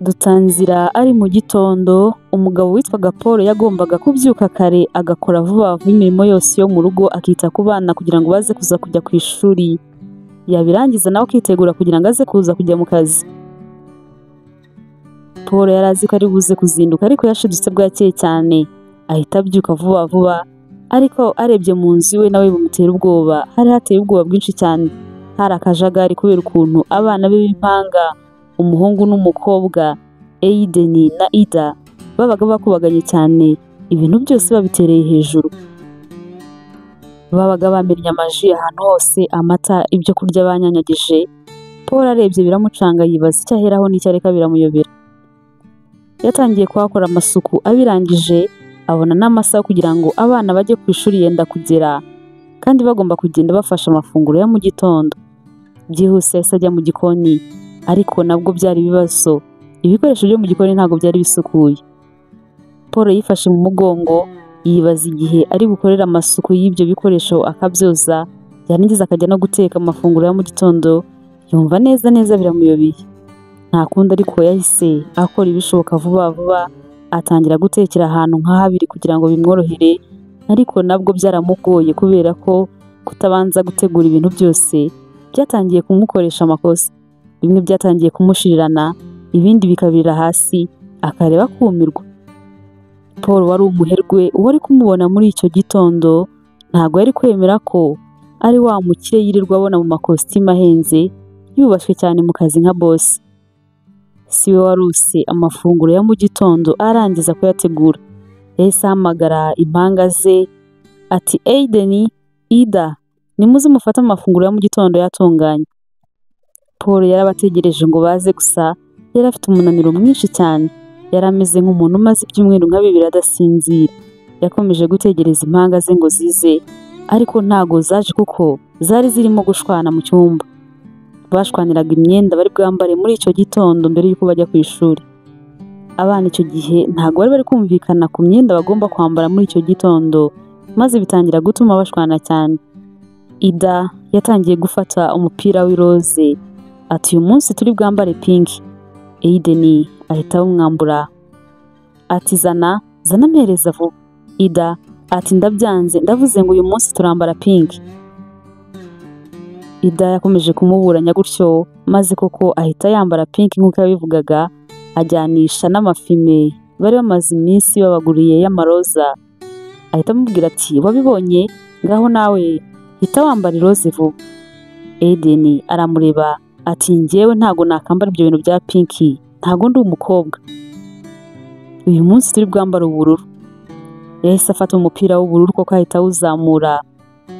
Dutanzira ari mu gitondo, umugabo witwaga Paul yagombaga kubyuka kare agakora vuba vuba imirimo yose yo mu rugo, akita ku bana kugira ngo baze kuza kujya ku ishuri, yabirangiza nawe akitegura kugira ngo aze kuza kujya mu kazi. Paul yari azi ko ari buze kuzinduka ariko yashidutse bwakeye cyane, ahita abyuka vuba vuba, ariko arebye mu nzu iwe nawe bimutera ubwoba. Hari hateye ubwoba bwinshi cyane, hari akajagari kubera ukuntu abana be b'impanga, umuhungu n'umukobwa Aiden na Ida babaga bakubaganye cyane, ibintu byose babitereye hejuru. Babaga bamennye amaji ahantu hose, amata, ibyo kurya banyanyagije. Paul arebye biramucanga, yibaza icyo aheraho n'icyo areka biramuyobera. Yatangiye kuhakora amasuku, abirangije abona n'amasaha kugira ngo abana bajye ku ishuri yenda kugera, kandi bagomba kugenda bafashe amafunguro ya mu gitondo. Byihuse yahise ajya mu gikoni, ariko nabwo byari ibibazo, ibikoresho byo mu gikoni ntabwo byari bisukuye. Paul yifashe mu mugongo, yibaza igihe ari bukorera amasuku y'ibyo bikoresho akabyoza, yarangiza akajya no guteka amafunguro ya mu gitondo, yumva neza neza biramuyobeye. Nta kundi ariko yahise akora ibishoboka vuba vuba, atangira gutekera ahantu nka habiri kugira ngo bimworohere, ariko nabwo byaramugoye kubera ko kutabanza gutegura ibintu byose byatangiye kumukoresha amakosa. Bimwe byatangiye kumushirirana, ibindi bikabirira hasi, akareba kumirwa. Paul wari umuherwe, uwari kumubona muri icyo gitondo ntabwo yari kwemera ko ari wa mukire yirirwa abona mu makositimu ahenze, yubashywe cyane mu kazi nka boss. Siwe waruse amafunguro ya mu gitondo, arangiza kuyategura yahise ahamagara impanga ze ati Aiden, Ida, nimuze mufate amafunguro ya mu gitondo yatunganye. Paul yarabategereje ngo baze, gusa yari afite umunaniro mwinshi cyane, yari ameze nk'umuntu umaze ibyumweru nka 2 adasinzira. Yakomeje gutegereza impanga ze ngo zize, ariko ntago zaje kuko zari zirimo gushwana mu cyumba. Bashwaniraga imyenda bari bwambare muri icyo gitondo mbere y'uko bajya ku ishuri. Abana icyo gihe ntago bari kumvikana ku myenda bagomba kwambara muri icyo gitondo, maze bitangira gutuma bashwana cyane. Ida yatangiye gufata umupira w'iroze, ati uyu munsi turi bwambare pink. Aiden ahita awumwambura, ati zana mpereza vuba. Ida ati ndabyanze, ndavuze ngo uyu munsi turambara pink. Ida yakomeje kumuburanya gutyo, maze koko ahita yambara pink nk'uko yabivugaga, ajyanisha n'amafime bari bamaze iminsi babaguriye y'amaroza. Ahita amubwira ati wabibonye, ngaho nawe hita wambara iroze vuba. Aiden aramureba ati njyewe ntago nakambara ibyo bintu bya pinki, ntago ndi umukobwa, uyu munsi turi bwambara ubururu. Yahise afata umupira w'ubururu koko ahita awuzamura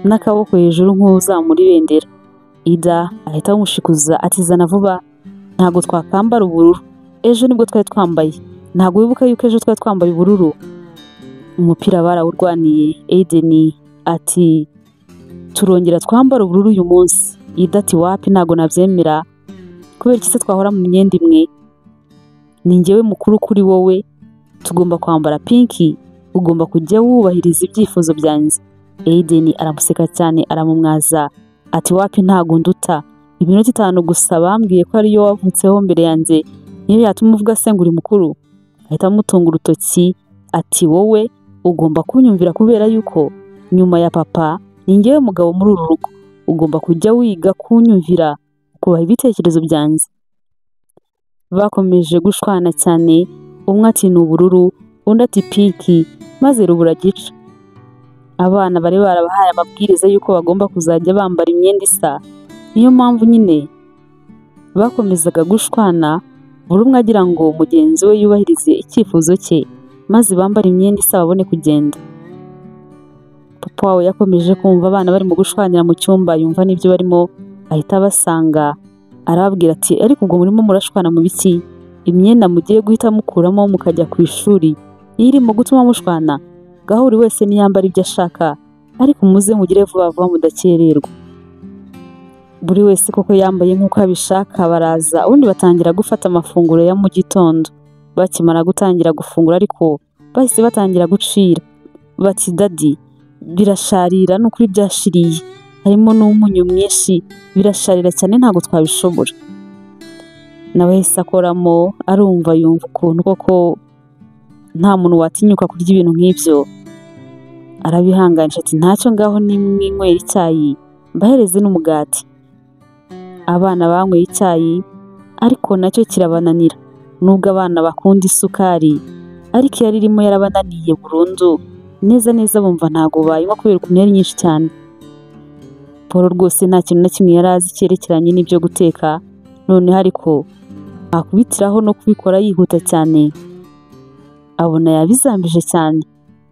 n'akaboko hejuru nk'uzamura ibendera. Ida ahita amushikuza ati zana vuba, ntago twakambara ubururu, ejo nibwo twari twambaye, ntago wibuka yuko ejo twari twambaye ubururu. Umupira barawurwaniye. Aiden ati turongera twambara ubururu uyu munsi. Ida ati wapi, ntago nabyemera, kubera iki se twahora mu myenda imwe? Ni njyewe mukuru kuri wowe, tugomba kwambara pinki, ugomba kujya wubahiriza ibyifuzo byanjye. Aiden aramuseka cyane, aramumwaza ati wapi, ntago nduta, iminota 5 gusa bambwiye ko ariyo wavutseho mbere yanjye, niyo yatuma uvuga se ngo uri mukuru? Ahita amutunga urutoki ati wowe ugomba kunyumvira kubera yuko nyuma ya papa ni njyewe mugabo muri uru rugo, ugomba kujya wiga kunyumvira, kubaha ibitekerezo byanjye. Bakomeje gushwana cyane, umwe ati ni ubururu, undi ati pinki, maze rubura gica. Abana bari barabahaye amabwiriza yuko bagomba kuzajya bambara imyenda isa, niyo mpamvu nyine bakomezaga gushwana, buri umwe agira ngo mugenzi we yubahirize icyifuzo cye, maze bambara imyenda isa babone kugenda. Papa wawe yakomeje kumva abana bari mu gushwanira mu cyumba, yumva n'ibyo barimo, ahita abasanga arababwira ati ariko ubwo murimo murashwana mu biki? Imyenda mugiye guhita mukuramo mukajya ku ishuri irimo gutuma mushwana? Gaho buri wese niyambara ibyo ashaka, ariko muze mugire vuba vuba mudakererwa. Buri wese koko yambaye nk'uko abishaka, baraza ubundi batangira gufata amafunguro ya mu gitondo. Bakimara gutangira gufungura ariko bahise batangira gucira, bati dadi birasharira, n'ukuri byashiriye, harimo n'umunyu mwinshi, birasharira cyane ntago twabishobora. nawe yahise akoramo arumva yumva ukuntu koko nta muntu watinyuka kurya ibintu nk'ibyo, arabihanganisha ati ntacyo ngaho nimwinywera icyayi mbahereze n'umugati. Abana banyweye icyayi ariko nacyo kirabananira, nubwo abana bakunda isukari ariko iyo irimo yarabananiye burundu, neza neza bumva ntago bayinywa kubera ukuntu yari nyinshi cyane. Paul rwose nta kintu na kimwe yari azi cyerekeranye n'ibyo guteka, noneho ariko akubitiraho no kubikora yihuta cyane, abona yabizambije cyane.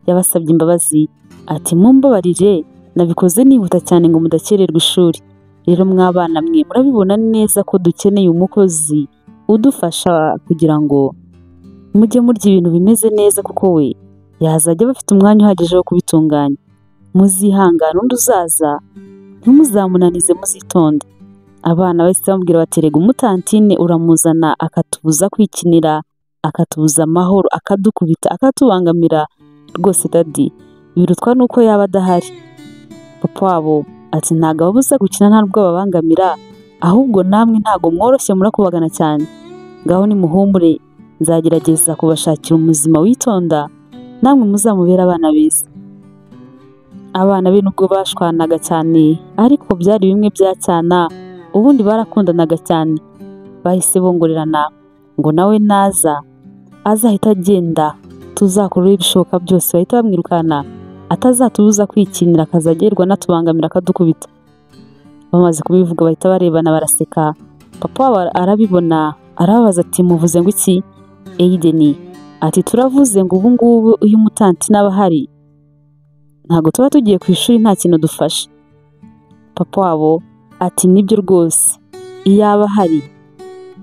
Yabasabye imbabazi ati mumbabarire nabikoze nihuta cyane ngo mudakererwa ishuri. Rero mwabana mwe murabibona neza ko dukeneye umukozi udufasha kugira ngo mujye murya ibintu bimeze neza, kuko we yazajya bafite umwanya uhagije wo kubitunganya. Muzihangane undi uzaza ntumuzamunanize, muzitonde. Abana bahise bamubwira bati rega umutantine uramuzana akatubuza kwikinira, akatubuza amahoro, akadukubita, akatubangamira, rwose dadi birutwa nuko yaba adahari. Papa wabo ati ntago ababuza gukina nta nubwo babangamira, ahubwo namwe ntago mworoshye murakubagana cyane. Ngaho nimuhumure, nzagerageza kubashakira umuzima witonda, namwe muzamubera abana beza. Abana be nubwo bashwanaga cyane ariko byari bimwe bya cyana, ubundi barakundanaga cyane. Bahise bongorerana ngo nawe naza azahita agenda tuzakora ibishoboka byose, bahita bamwirukana atazatubuza kwikinira, akazagerwa natubangamira akadukubita. Bamaze kubivuga bahita barebana baraseka. Papa wabo arabibona arababaza ati muvuze ngo iki? Aiden ati turavuze ngo ubu ngubu uyu mutanti n'aba ahari ntago tuba tugiye ku ishuri nta kintu dufashe. Papa wabo ati nibyo rwose, iyaba ahari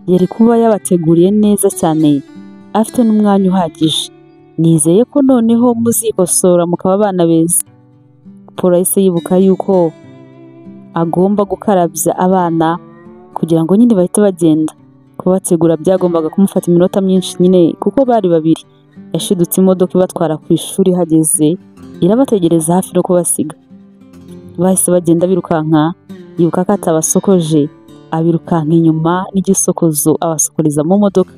yari kuba yabateguriye neza cyane, afite n'umwanya uhagije. Nizeye ko noneho muzikosora mukaba abana beza. Paul yahise yibuka yuko agomba gukarabya abana kugira ngo nyine bahite bagenda. Kubategura byagombaga kumufata iminota myinshi nyine kuko bari babiri. Yashidutse imodoka ibatwara ku ishuri, hageze irabategereza hafi no kubasiga. Bahise bagenda birukanka, yibuka ko atabasokoje, abirukanka inyuma n'igisokozo abasokoreza mu modoka.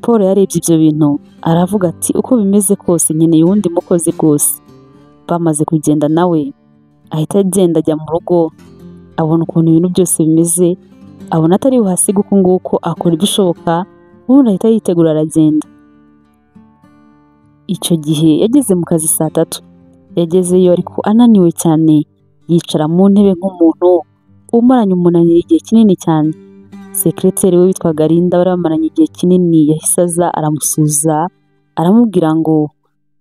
Paul yarebye ibyo bintu aravuga ati uko bimeze kose nkeneye uwundi mukozi rwose. Bamaze kugenda nawe ahita agenda ajya mu rugo, abona ukuntu ibintu byose bimeze, abona atari buhasiga uko nguko, akora ibishoboka ubundi ahita yitegura aragenda. Icyo gihe yageze mu kazi saa 3, yagezeyo ariko ananiwe cyane, yicara mu ntebe nk'umuntu umaranye umunaniro igihe kinini cyane. Sekreteri we witwaga Linda bari bamaranye igihe kinini, yahise aza aramusuza aramubwira ngo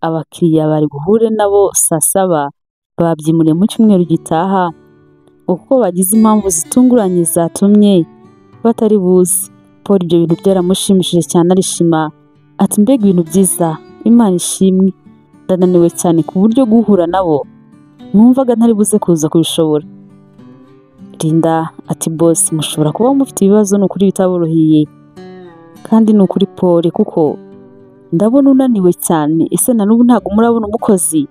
abakiriya bari buhure nabo saa 7 babyimuriye mu cyumweru gitaha, kuko bagize impamvu zitunguranye zatumye batari buze. Paul ibyo bintu byaramushimishije cyane, arishima ati mbega ibintu byiza, Imana ishimwe, ndananiwe cyane ku buryo guhura nabo numvaga ntari buze kuza kubishobora. Linda ati boss mushobora kuba mufite ibibazo n'ukuri bitaboroheye, kandi n'ukuri Paul kuko ndabona unaniwe cyane, ese na n'ubu ntago murabona umukozi?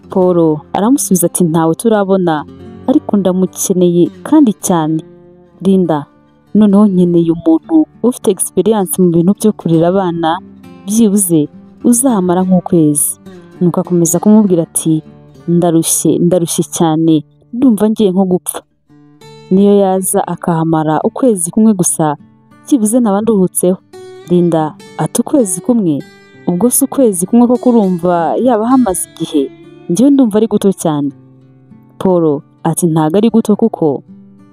Paul aramusubiza ati ntawe turabona ariko ndamukeneye kandi cyane. Linda noneho nkeneye umuntu ufite experience mu bintu byo kurera abana, byibuze uzahamara nk'ukwezi. Nuko akomeza kumubwira ati ndarushye cyane, ndumva ngiye nko gupfa. Niyo yaza akahamara ukwezi kumwe gusa, byibuze nabanduhutseho. Linda ati ukwezi kumwe? Ubwo si ukwezi kumwe ko kurumva yaba hamaze igihe, njyewe ndumva ari guto cyane. Paul ati ntago ari guto kuko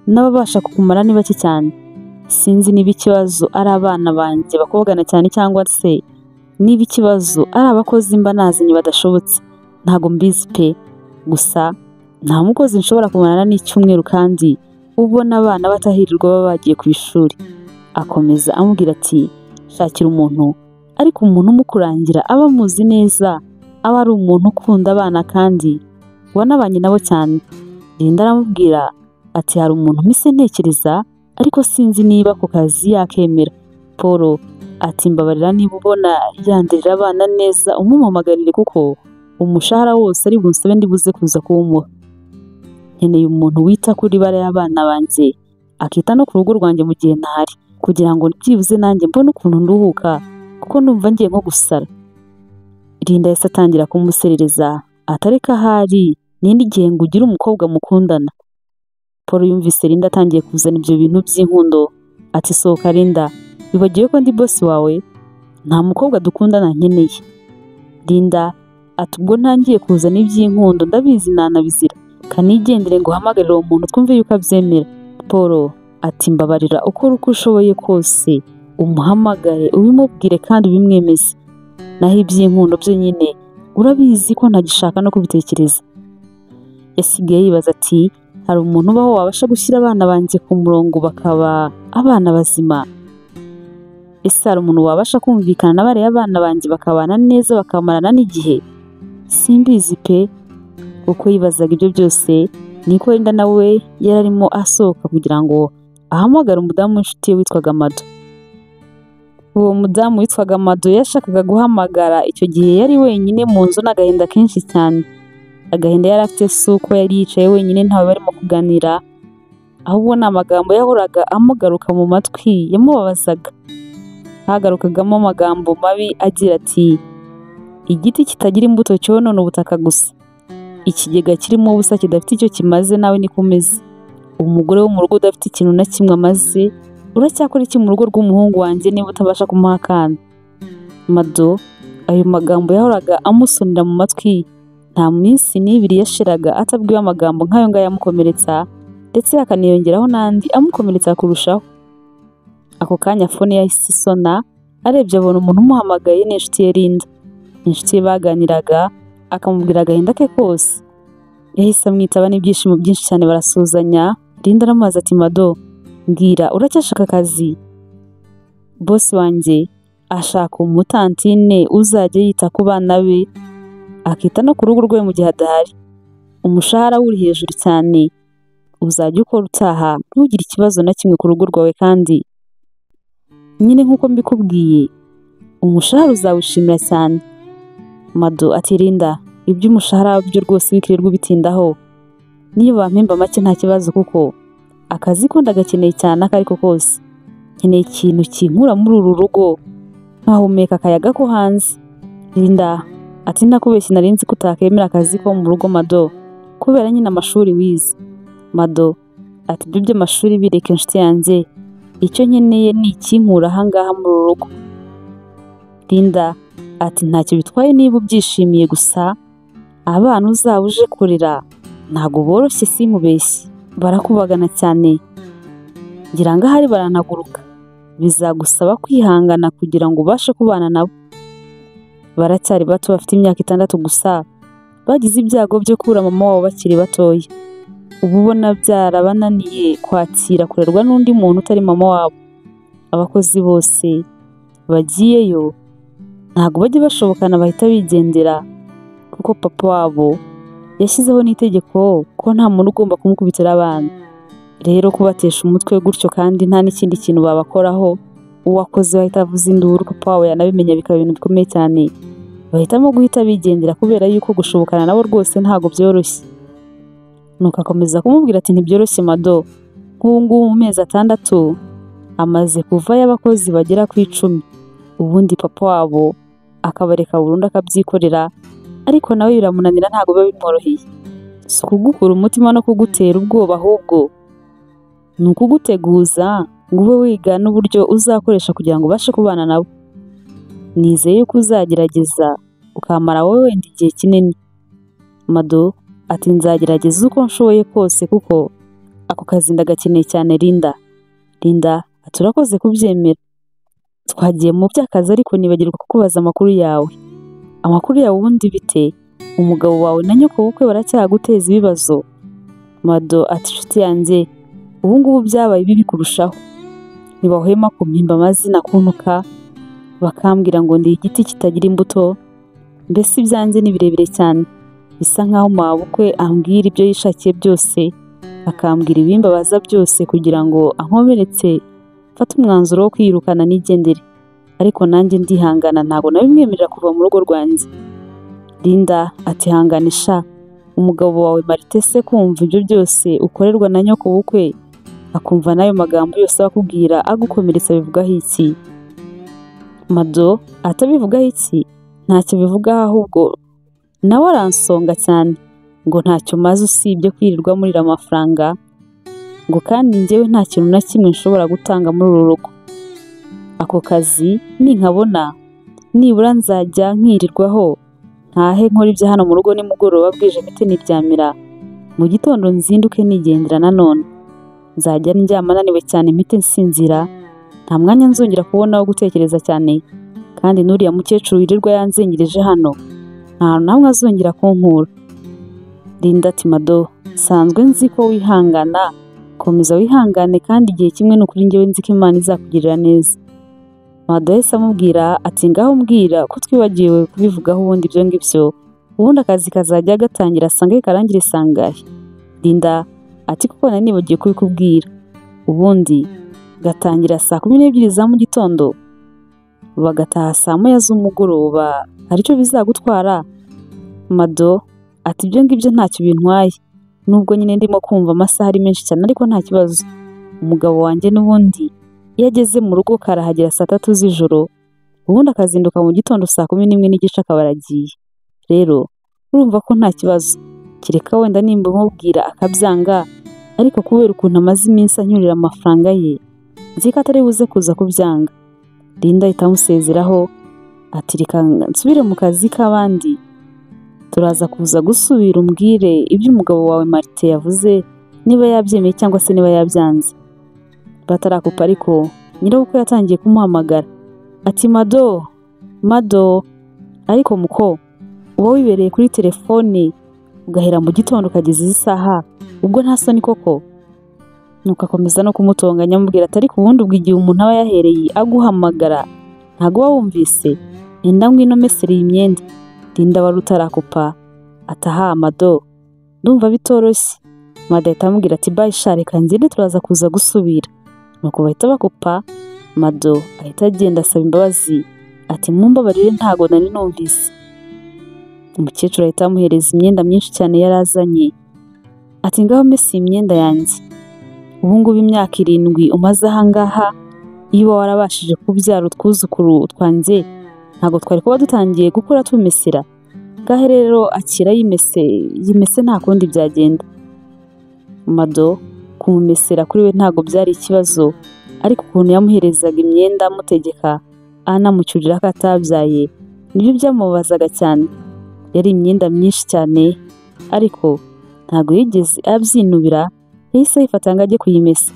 n'ababasha kukumara ni bake cyane. Sinzi niba ikibazo ari abana banjye bakobagana cyane cyangwa se niba ikibazo ari abakozi mba nazanye badashobotse, ntago mbizi pe. Gusa nta mukozi nshobora kumarana n'icyumweru kandi ubona abana batahirirwa baba bagiye ku ishuri. Akomeza amubwira ati shakira umuntu, ariko umuntu umukurangira aba muzi neza, aba ari umuntu ukunda abana kandi wanabanye nabo cyane. Linda aramubwira ati hari umuntu mise ntekereza ariko sinzi niba ku kazi yakemera. Paul ati mbabarira niba ubona yandirira abana neza umumumagarire kuko umushahara wose ari bunsabe ndibuze kuza kuwumuha. Nkeneye umuntu wita kuri bare y'abana banjye, akita no ku rugo rwanjye mu gihe ntahari. kugira ngo byibuze nanjye mbone ukuntu nduhuka kuko numva ngiye nko gusara. Linda yahise atangira kumuserereza atareka ahari n'indi gihe ngo ugire umukobwa mukundana. Paul yumvise Linda atangiye kuzana ibyo bintu by'inkundo ati sohoka Linda, wibagiwe ko ndi boss wawe, nta mukobwa dukundana nkeneye. Linda ati ubwo ntangiye kuzana iby'inkundo ndabizi nanabizira, kanigendere ngo uhamagarire uwo muntu twumve yuko abyemera. Paul ati mbabarira ukora uko ushoboye kose umuhamagare ubimubwire kandi ubimwemeze, naho iby'inkundo byo nyine urabizi ko ntagishaka no kubitekereza. Yasigaye yibaza ati hari umuntu ubaho wabasha gushyira abana banjye ku murongo bakaba abana bazima? Ese hari umuntu wabasha kumvikana na bariya abana banjye bakabana neza bakamarana n'igihe? Simbizi pe. Uko yibazaga ibyo byose niko Linda nawe yararimo asohoka kugira ngo ahamagare umudamu w'inshuti ye witwaga Mado. Uwo mudamu witwaga Mado yashakaga guhamagara icyo gihe yari wenyine mu nzu n'agahinda kenshi cyane. Agahinda yari afite si uko yari yicaye wenyine ntawe barimo kuganira, ahubwo ni amagambo yahoraga amugaruka mu matwi yamubabazaga. Hagarukagamo amagambo mabi agira ati igiti kitagira imbuto cyonona ubutaka gusa, ikigega kirimo ubusa kidafite icyo kimaze nawe niko umeze, umugore wo mu rugo udafite ikintu na kimwe amaze, uracyakora iki mu rugo rw'umuhungu wanjye niba utabasha kumuha akana? Mado ayo magambo yahoraga amusonera mu matwi, nta minsi n'ibiri yashiraga atabwiwe amagambo nk'ayo ngayo amukomeretsa, ndetse akaniyongeraho n'andi amukomeretsa kurushaho. Ako kanya fone yahise isona, arebye abona umuntu umuhamagaye ni inshuti ye Linda. Inshuti ye baganiraga akamubwira agahinda ke kose. Yahise amwitaba n'ibyishimo byinshi cyane barasuhuzanya. Linda aramubaza ati Mado, mbwira uracyashaka akazi? Boss wanjye ashaka umutantine uzajya yita ku bana be akita no ku rugo rwe mu gihe adahari. Umushahara uri hejuru cyane, uzajya ukora utaha ntugire ikibazo na kimwe ku rugo rwawe, kandi nyine nk'uko mbikubwiye umushahara uzawishimira cyane. Mado ati Linda, iby'umushahara byo rwose wikirirwa ubitindaho, niyo bampemba make nta kibazo kuko akazi ko ndagakeneye cyane ako ariko kose. Nkeneye ikintu kinkura muri uru rugo nkahumeka akayaga ko hanze. Linda ati nakubeshye nari nzi ko utakemera akazi ko mu rugo Mado, kubera nyine amashuri wize. Mado ati ibyo by'amashuri bireke inshuti yanjye, icyo nkeneye ni ikinkura ahangaha muri uru rugo. Linda ati ntacyo bitwaye niba ubyishimiye, gusa abana uzaba uje kurera ntago boroshye sinkubeshye, barakubagana cyane, ngira ngo ahari baranaguruka, bizagusaba kwihangana kugira ngo ubashe kubana nabo. Baracyari bato bafite imyaka 6 gusa, bagize ibyago byo kubura mama wabo bakiri batoya. Ubu ubona byarabananiye kwakira kurerwa n'undi muntu utari mama wabo. Abakozi bose bagiyeyo ntago bajya bashobokana, bahita bigendera kuko papa wabo yashyizeho n'itegeko ko nta muntu ugomba kumukubitira abana. Rero kubatesha umutwe gutyo kandi nta n'ikindi kintu babakoraho, uwakoze bahita avuza induru, papa wabo yanabimenya bikaba ibintu bikomeye cyane, bahitamo guhita bigendera kubera yuko gushobokana nabo rwose ntago byoroshye. Nuko akomeza kumubwira ati ntibyoroshye Mado, nk'ubu ngubu mu mezi 6 amaze kuvayo abakozi bagera ku 10, ubundi papa wabo akabareka burundu akabyikorera, ariko nawe biramunanira ntago biba bimworoheye. Si ukugukura umutima no kugutera ubwoba, ahubwo ni ukuguteguza ngo ube wiga n'uburyo uzakoresha kugira ngo ubashe kubana nabo. Nizeye ko uzagerageza ukamara wowe wenda igihe kinini. Mado ati nzagerageza uko nshoboye kose kuko ako kazi ndagakeneye cyane Linda. Linda ati urakoze kubyemera. Twagiye mu by'akazi ariko nibagirwa kukubaza amakuru yawe. Amakuru yawe ubundi bite? Umugabo wawe na nyoko bukwe baracyaguteza ibibazo? Mado ati inshuti yanjye, ubu ngubu byabaye bibi kurushaho. Ntibahwema kumpimba amazina kuntuka, bakambwira ngo ndi igiti kitagira imbuto, mbese ibyanjye ni birebire cyane. Bisa nkaho mabukwe ambwira ibyo yishakiye byose, akambwira ibimbabaza byose kugira ngo ankomeretse, mfate umwanzuro wo kwirukana nigendere. Ariko nanjye ndihangana, ntago nabimwemerera kuva mu rugo rwanjye. Linda ati hanganisha, umugabo wawe Marite se kumva ibyo byose ukorerwa na nyoko bukwe akumva n'ayo magambo yose bakubwira agukomeretsa bivugaho iki? Mado atabivugaho iki? Ntacyo bivugaho, ahubwo nawe aransonga cyane ngo ntacyo maze usibye kwirirwa murira amafaranga, ngo kandi njyewe nta kintu na kimwe nshobora gutanga muri uru rugo. Ako kazi ninkabona nibura nzajya nkirirwaho, ntahe nkora ibyo hano mu rugo nimugoroba bwije mpite niryamira, mu gitondo nzinduke nigendera nanone. Nzajya ndyama naniwe cyane mpite nsinzira, nta mwanya nzongera kubona wo gutekereza cyane, kandi n'uriya mukecuru wirirwa yanzengereje hano nta hantu na hamwe azongera kunkura. Linda ati Mado, sanzwe nzi ko wihangana, komeza wihangane kandi igihe kimwe n'ukuri njyewe nzi ko Imana izakugirira neza. Mado yahise amubwira ati ngaho mbwira ko twibagiwe kubivugaho ubundi ibyo ngibyo, ubundi akazi kazajya gatangira asange karangire sangahe? Linda ati kuko nari nibagiye kubikubwira, ubundi gatangira saa 12 za mu gitondo bagataha saa 9 z'umugoroba, hari icyo bizagutwara? Mado ati ibyo ngibyo ntacyo bintwaye, nubwo nyine ndimo kumva amasaha ari menshi cyane ariko nta kibazo. Umugabo wanjye n'ubundi iyo ageze mu rugo karahagera saa 3 z'ijoro, ubundi akazinduka mu gitondo saa 11:15 akaba aragiye. Rero urumva ko nta kibazo, kereka wenda nimba mubwira akabyanga, ariko kubera ukuntu amaze iminsi anyurira amafaranga ye nzi ko atari buze kuza kubyanga. Linda ahita amusezeraho ati reka nsubire mu kazi k'abandi, turaza kuza gusubira umbwire ibyo umugabo wawe Marite yavuze, niba yabyemeye cyangwa se niba yabyanze. Batarakupa ariko nyirabukwe yatangiye kumuhamagara ati Mado, ariko muko uba wibereye kuri telefone ugahera mu gitondo ukageza izi saha, ubwo nta soni koko? Nuko akomeza no kumutonganya amubwira ati ariko ubundi ubwo igihe umuntu aba yahereye aguhamagara ntago uba wumvise, enda ngwino mesere iyi myenda. Linda wari utarakupa ataha Mado, ndumva bitoroshye. Mado ahita amubwira ati bye sha reka ngende turaza kuza gusubira. Nuko bahita bakupa, Mado ahita agenda asaba imbabazi ati mumbabarire ntago nari numvise. Umukecuru ahita amuhereza imyenda myinshi cyane yarazanye ati ngaho mesi imyenda yanjye, ubu ngubu imyaka 7 umaze aha ngaha, iyo warabashije kubyara utwuzukuru twanjye ntago twari kuba dutangiye gukura tumesera. Ngahe rero akira yimese nta kundi byagenda. Mado kumumesera kuri we ntago byari ikibazo, ariko ukuntu yamuherezaga imyenda amutegeka anamucyurira ko atabyaye nibyo byamubazaga cyane. Yari imyenda myinshi cyane ariko ntago yigeze abyinubira, yahise ayifata ngo ajye kuyimesa.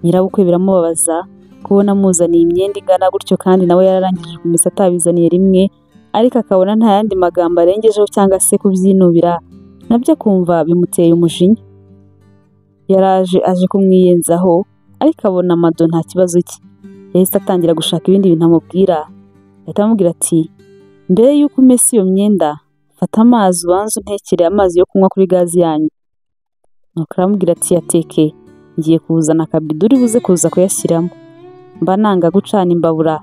Nyirabukwe biramubabaza kubona amuzaniye imyenda ingana gutyo kandi nawe yararangije kumesa atabizaniye rimwe, ariko akabona nta yandi magambo arengejeho cyangwa se kubyinubira, nabyo akumva bimuteye umujinya. Yaraje aje kumwiyenzaho ariko abona Mado nta kibazo cye, yahise atangira gushaka ibindi bintu amubwira. Ahita amubwira ati mbere y'uko umesa iyo myenda fata amazi ubanze untekere amazi yo kunywa kuri gazi yanyu. Nuko aramubwira ati yateke, ngiye kuzana akabido uri buze kuza kuyashyiramo, mba nanga gucana imbabura,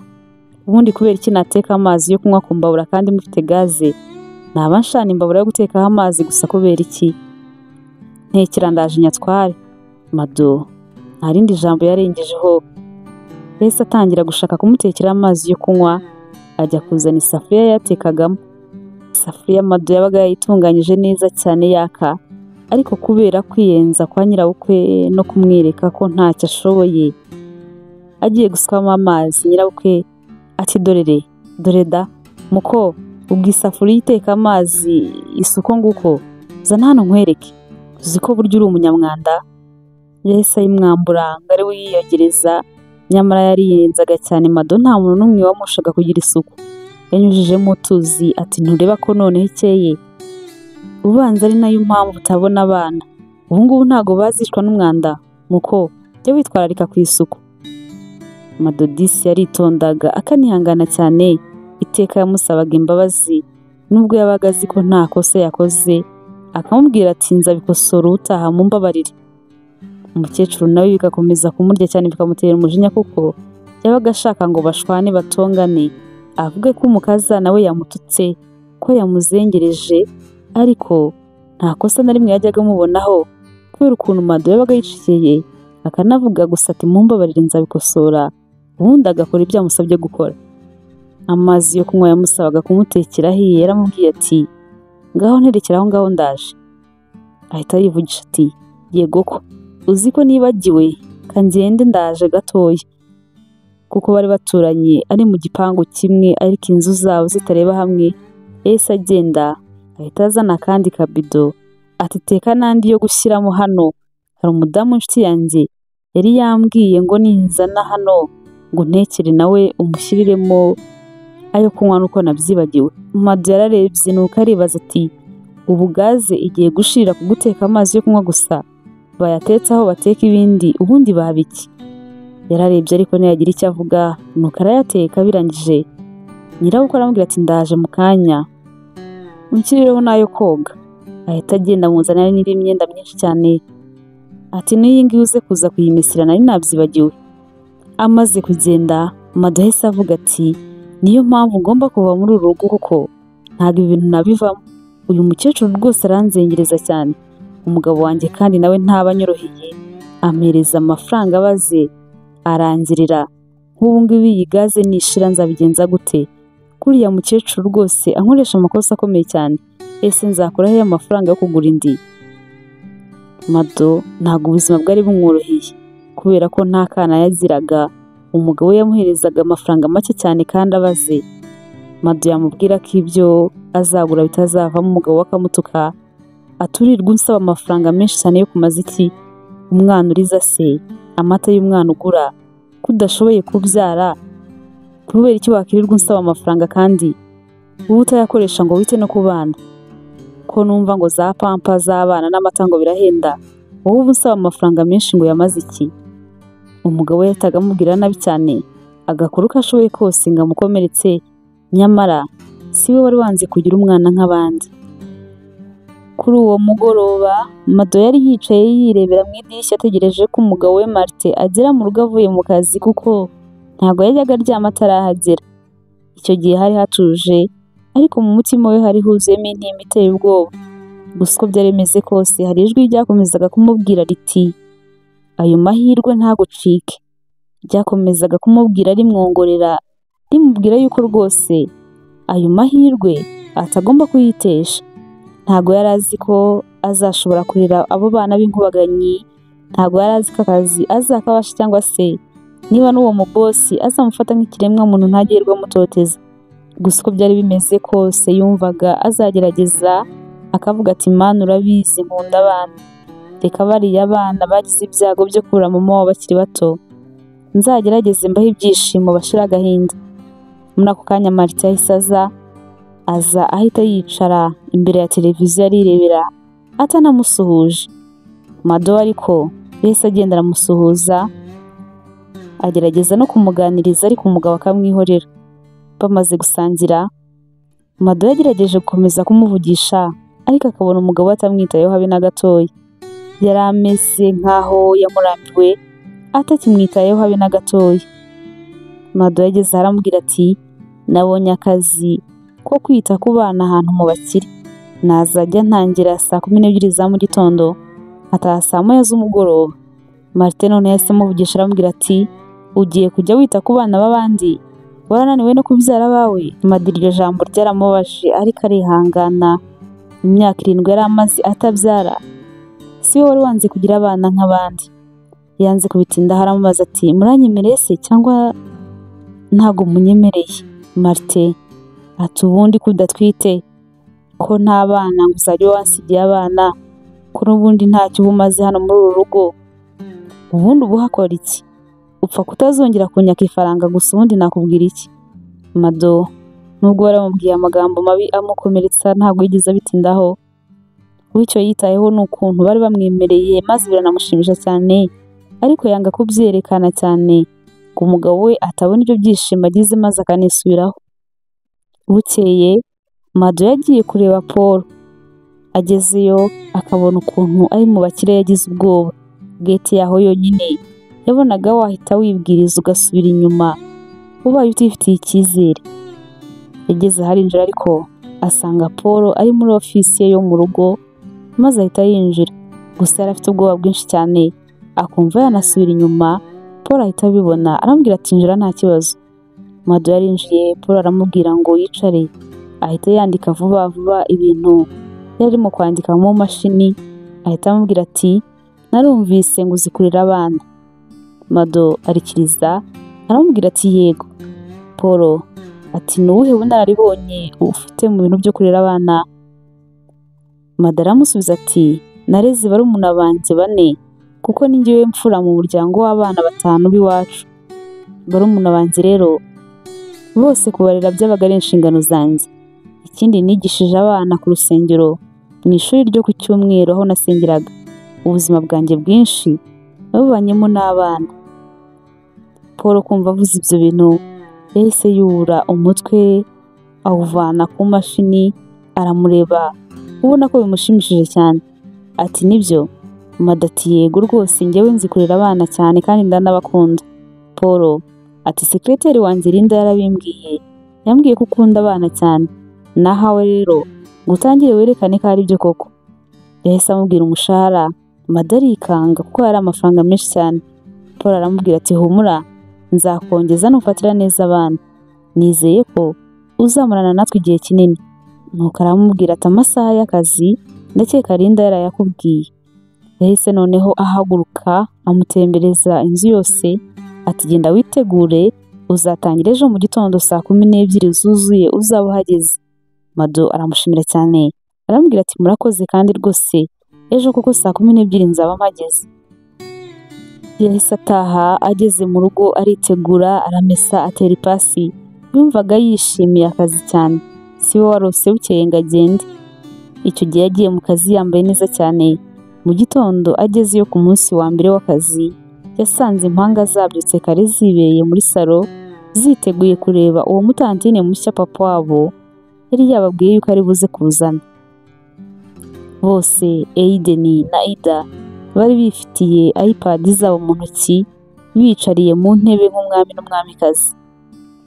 ubundi kubera iki nateka amazi yo kunywa ku mbabura kandi mufite gaze? Naba nshana imbabura yo gutekaho amazi gusa kubera iki? Ntekera ndaje nyatware. Mado nta rindi jambo yarengejeho, yahise atangira gushaka kumutekera amazi yo kunywa, ajya kuzana isafuriya yatekagamo. Isafuriya Mado yabaga yayitunganyije neza cyane yaka, ariko kubera kwiyenza kwa nyirabukwe no kumwereka ko ntacyo ashoboye, agiye gusukamo amazi nyirabukwe ati dore da muko, ubwo isafuriya iteka amazi isuko nguko, zana hano nkwereke, uzi ko burya uri umunyamwanda. Yahise ayimwambura ngo ari we yiyogereza, nyamara yariyenzaga cyane. Mado nta muntu n'umwe wamushaga kugira isuku, yanyujijemo utuzi ati ntureba ko noneho ikeye? Ubanza ari nayo mpamvu utabona abana ubu ngubu ntago bazishwa n'umwanda, muko jya witwararika ku isuku. Mado disi yaritondaga akanihangana cyane, iteka yamusabaga imbabazi nubwo yabaga azi ko nta kosa yakoze, akamubwira ati nzabikosora utaha mumbabarire. Umukecuru nawe bigakomeza kumurya cyane bikamutera umujinya, kuko yabaga ashaka ngo bashwane batongane, avuge ko umukazana we yamututse, ko yamuzengereje, ariko nta kosa na rimwe yajyaga amubonaho kubera ukuntu Mado yabaga yicikeye akanavuga gusa ati mumbabarire nzabikosora, ubundi agakora ibyo amusabye gukora. Amazi yo kunywa yamusabaga kumutekera ahiye, yaramubwiye ati ngaho nterekeraho ngaho ndaje. Ahita yivugisha ati yego ko uzi ko nibagiwe kangende ndaje gatoya, kuko bari baturanye ari mu gipangu kimwe ariko inzu zabo zitareba hamwe. Yahise agenda ahita azana akandi kabido ati teka n'andi yo gushyiramo hano, hari umudamu w'inshuti yanjye yari yambwiye ngo ninzana hano ngo ntekere nawe umushyiriremo ayo kunywa nuko nabyibagiwe. Mado yararebye nuko aribaza ati ubu gaze igiye gushirira kuguteka amazi yo kunywa gusa, bayatetse aho bateka ibindi ubundi babiki. Yararebye ariko ntiyagira icyo avuga, nuko arayateka. Birangije nyirabukwe aramubwira ati ndaje mu kanya unshyirireho n'ayo koga. Ahita agenda amuzanira n'indi myenda myinshi cyane ati n'iyi ngiyi uze kuza kuyimesera nari nabyibagiwe. Amaze kugenda Mado yahise avuga ati niyo mpamvu ngomba kuva muri uru rugo kuko ntabwo ibintu nabivamo. Uyu mukecuru rwose aranzengereza cyane, umugabo wanjye kandi nawe ntaba anyoroheye, ampereza amafaranga abaze arangirira. Nk'ubu ngubu iyi gaze nishira nzabigenza gute? Kuriya mukecuru rwose ankoresha amakosa akomeye cyane, ese nzakora he amafaranga yo kugura indi? Mado ntabwo ubuzima bwari bumworoheye kubera ko nta kana yagiraga, umugabo we yamuherezaga amafaranga make cyane kandi abaze. Mado yamubwira ko ibyo azagura bitazavamo, umugabo we akamutuka aturirwa unsaba amafaranga menshi cyane yo kumaza iki? Umwana uriza se, amata y'umwana ugura ko udashoboye kubyara, kubera iki wakirirwa unsaba amafaranga kandi wowe utayakoresha ngo wite no ku bana? Ko numva ngo za pampa z'abana n'amata ngo birahenda, wowe uba unsaba amafaranga menshi ngo yamaze iki? Umugabo we yahitaga amubwira nabi cyane, agakora uko ashoboye kose ngo amukomeretse, nyamara si we wari wanze kugira umwana nk'abandi. Kuri uwo mugoroba Mado yari yicaye yirebera mu idirishya ategereje ko umugabo we Martin agera mu rugo avuye mu kazi, kuko ntabwo yajyaga aryama atarahagera. Icyo gihe hari hatuje ariko mu mutima we hari huzuyemo intimba iteye ubwoba. Gusa uko byari bimeze kose hari ijwi ryakomezaga kumubwira riti ayo mahirwe ntagucike. Ryakomezaga kumubwira rimwongorera, rimubwira yuko rwose ayo mahirwe atagomba kuyitesha. Ntabwo yari azi ko azashobora kurera abo bana b'inkubaganyi, ntabwo yari azi ko akazi azakabasha cyangwa se niba n'uwo mubosi azamufata nk'ikiremwa muntu ntagerwa amutoteza. Gusa uko byari bimeze kose yumvaga azagerageza akavuga ati Mana urabizi nkunda abana, reka bariya abana bagize ibyago byo kubura mama wabo bakiri bato nzagerageze mbaho ibyishimo bashira agahinda. Muri ako kanya Martin yahise aza ahita yicara imbere ya televiziyo arirebera atanamusuhuje. Mado ariko yahise agenda aramusuhuza, agerageza no kumuganiriza ariko umugabo akamwihorera. Bamaze gusangira Mado yagerageje gukomeza kumuvugisha ariko akabona umugabo atamwitayeho habe na gatoya. Yari ameze nkaho yamurambiwe atakimwitayeho habe na gatoya. Mado yageze aramubwira ati nabonye akazi ko kwita ku bana ahantu mu bakire, nazajya ntangira saa 12 za mu gitondo ataha saa 9 z'umugoroba. Martin none yahise amuvugisha aramubwira ati ugiye kujya wita ku bana b'abandi, warananiwe no kubyara abawe? Mado iryo jambo ryaramubaje ariko arihangana. Imyaka 7 yari amaze atabyara, si we wari wanze kugira abana nk'abandi. Yanze kubitinda haramubaza ati muranyemereye se cyangwa ntago munyemereye? Martin ati ubundi kudatwite ko nta bana ngo uzajya wansigiye abana, ko n'ubundi ntacyo ubumaze hano muri uru rugo, ubundi ubuhakora iki? Upfa kutazongera kunyaka ifaranga gusa ubundi nakubwira iki? Mado nubwo baramubwiye amagambo mabi amukomeretsa ntabwo yigeze abitindaho. Wicyo yitayeho n'ukuntu bari bamwemereye maze biranamushimisha cyane, ariko yanga kubyerekana cyane ngo umugabo we atabona ibyo byishimo agize maze akanisubiraho. Bukeye Mado yagiye kureba Paul, agezeyo akabona ukuntu ari mu bakire yagize ubwoba. Gate yaho yonyine yabonaga wahita wibwiriza ugasubira inyuma ubaye utifitiye icyizere. Yageze harinjira ariko asanga Paul ari muri ofisi ye yo mu rugo maze ahita yinjira. Gusa yari afite ubwoba bwinshi cyane akumva yanasubira inyuma. Paul ahita abibona aramubwira ati injira nta kibazo. Mado yarinjiye, Paul aramubwira ngo yicare, ahita yandika vuba vuba ibintu yari arimo kwandika mu mashini. Ahita amubwira ati narumvise ngo uzi kurera abana. Mado arikiriza aramubwira ati yego. Paul ati ni uwuhe bunararibonye ufite mu bintu byo kurera abana? Mado aramusubiza ati nareze barumuna banjye 4 kuko ni njyewe mfura mu muryango w'abana 5 b'iwacu. Barumuna banjye rero bose kubarera byabaga ari inshingano zanjye. Ikindi nigishije abana ku rusengero mu ishuri ryo ku Cyumweru aho nasengeraga. Ubuzima bwanjye bwinshi nabubanyemo n'abana. Paul kumva avuze ibyo bintu yahise yura umutwe awuvana ku mashini aramureba ubona ko bimushimishije cyane. Ati nibyo? Mado ati yego rwose njyewe nzi kurera abana cyane kandi ndanabakunda. Paul ati sekreteri wanjye Linda yarabimbwiye, yambwiye ko ukunda abana cyane, nahawe rero gutangire werekane ko ari byo koko. Yahise amubwira umushahara. Mado arikanga kuko yari amafaranga menshi cyane. Paul aramubwira ati humura, nzakongeza nufatira neza abana, nizeye ko uzamarana natwe igihe kinini. Nuko aramubwira ati amasaha y'akazi ndakeka Linda yarayakubwiye. Yahise noneho ahaguruka amutembereza inzu yose ati genda witegure uzatangira ejo mu gitondo saa 12 zuzuye uzaba uhageze. Mado aramushimira cyane aramubwira ati murakoze kandi rwose ejo kuko saa 12 nzaba mpageze. Yahise ataha, ageze mu rugo aritegura aramesa atera ipasi. Yumvaga yishimiye akazi cyane, si we warose bukeye ngo agende. Icyo gihe yagiye mu kazi yambaye neza cyane. Mu gitondo agezeyo ku munsi wa mbere w'akazi yasanze impanga zabyutse kare zibereye muri salo ziteguye kureba uwo mutantine mushya papa wabo yari yababwiye yuko ari buze kuzana. Bose Aiden na Ida bari bifitiye iPad zabo mu ntoki bicariye mu ntebe nk'umwami n'umwamikazi.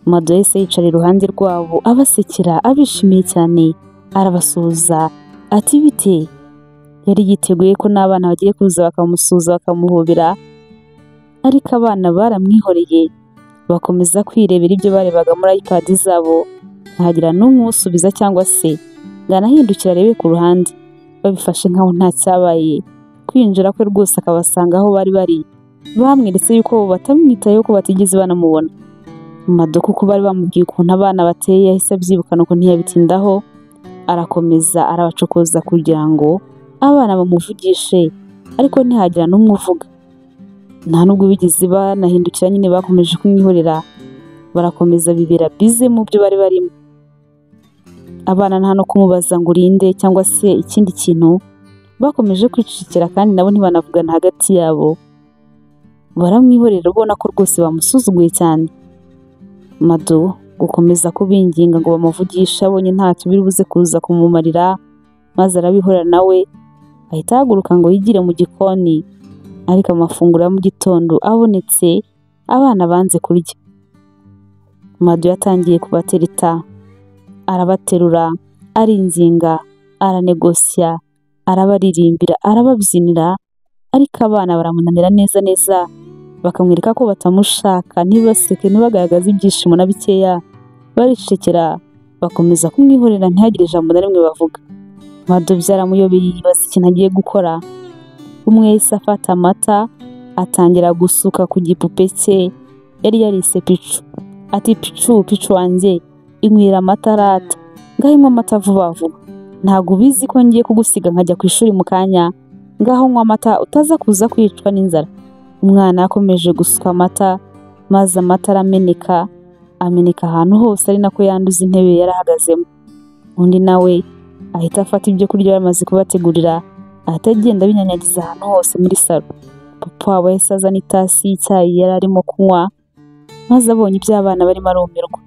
Mado yahise yicara iruhande rwabo abasekera abishimiye cyane arabasuhuza ati bite. Yari yiteguye ko n'abana bagiye kuza bakamusuhuza bakamuhobera, ariko abana baramwihoreye bakomeza kwirebera ibyo barebaga muri iPad zabo, ntagira n'umwe umusubiza cyangwa se ngo anahindukira arebe ku ruhande. Babifashe nkaho nta cyabaye. Kwinjira kwe rwose akabasanga aho bari bari bamweretse yuko batamwitayeho ko batigeze banamubona. Mado kuko bari bamubwiye ukuntu abana bateye yahise abyibukana uko ntiyabitindaho, arakomeza arabacokoza kugira ngo abana bamuvugishe, ariko ntihagira n'umwe uvuga. Nta nubwo bigeze banahindukira, nyine bakomeje kumwihorera barakomeza bibera bize mu byo bari barimo. Abana nta no kumubaza ngo urinde cyangwa se ikindi kintu, bakomeje kwicikira kandi nabo ntibanavugana hagati yabo. Baramwihorera ubona ko rwose bamusuzuguye cyane. Mado gukomeza kubinginga ngo bamuvugishe abonye ntacyo biri buze kuza kumumarira, maze arabihorera nawe ahita ahaguruka ngo yigire mu gikoni. Ariko amafunguro ya mu gitondo abonetse abana banze kurya. Mado yatangiye kubatereta, arabaterura, aringinga, aranegosya, arabaririmbira, arababyinira, ariko abana baramunanira neza bakamwereka ko batamushaka, ntibaseke ntibagaragaze ibyishimo na bikeya, baricecekera bakomeza kumwihorera ntihagire ijambo na rimwe bavuga. Mado byaramuyobeye yibaza ikintu agiye gukora. Umwe yahise afata amata atangira gusuka ku gipupe cye yari yarise Pichu. Ati Pichu wanjye inywera amata rata, ngaho nywa amata vuba vuba, ntabwo ubizi ko ngiye kugusiga nkajya ku ishuri mu kanya, ngaho nywa amata utaza kuza kwicwa n'inzara. Umwana yakomeje gusuka amata, maze amata arameneka ahantu hose, ari nako yanduza intebe yarahagazemo. Undi nawe ahita afata ibyo kurya bamaze kubategurira, ahita agenda binyanyagiza ahantu hose muri salo. Papa wabo yahise azana itasi y'icyayi yari arimo kunywa, maze abonye ibyo abana barimo arumirwa.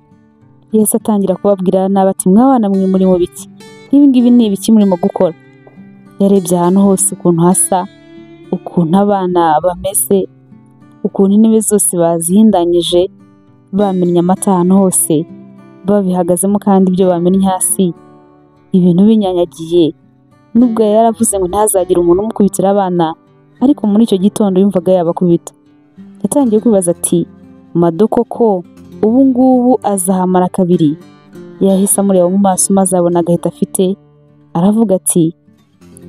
Yahise atangira kubabwira nabi ati mwabana mwe muri mu biki, nk'ibi ngibi ni ibiki murimo gukora? Yarebye ahantu hose ukuntu hasa, ukuntu abana bameze, ukuntu intebe zose bazihindanyije, bamennye amata ahantu hose, babihagazemo kandi ibyo bamennye hasi ibintu binyanyagiye. Nubwo yaravuze ngo ntazagire umuntu umukubitira abana, ariko muri icyo gitondo yumvaga yabakubita. Yatangiye kwibaza ati Mado koko ubu ngubu azahamara kabiri. Yahise amureba mu maso maze abona agahita afite, aravuga ati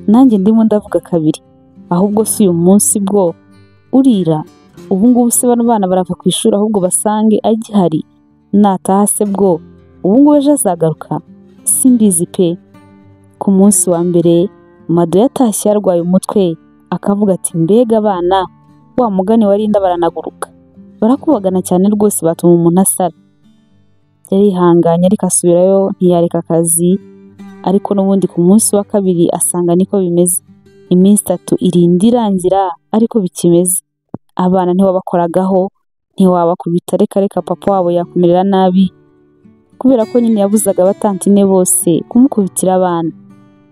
nanjye ndimo ndavuga kabiri, ahubwo si uyu munsi bwo urira. Ubu ngubu se bano bana barava ku ishuri ahubwo basange agihari, nataha se bwo ubu ngubu ejo azagaruka, simbizi pe. Ku munsi wa mbere Mado yatashye yarwaye umutwe, akavuga ati mbega abana wa mugani warinda baranaguruka, barakubagana cyane rwose batuma umuntu asara. Yarihanganye ariko asubirayo ntiyareka akazi, ariko n'ubundi ku munsi wa kabiri asanga niko bimeze. Iminsi 3 irinda irangira ariko bikimeze. Abana ntiwabakoragaho, ntiwabakubita, reka papa wabo yakumerera nabi, kubera ko nyine yabuzaga abatantine bose kumukubitira abana.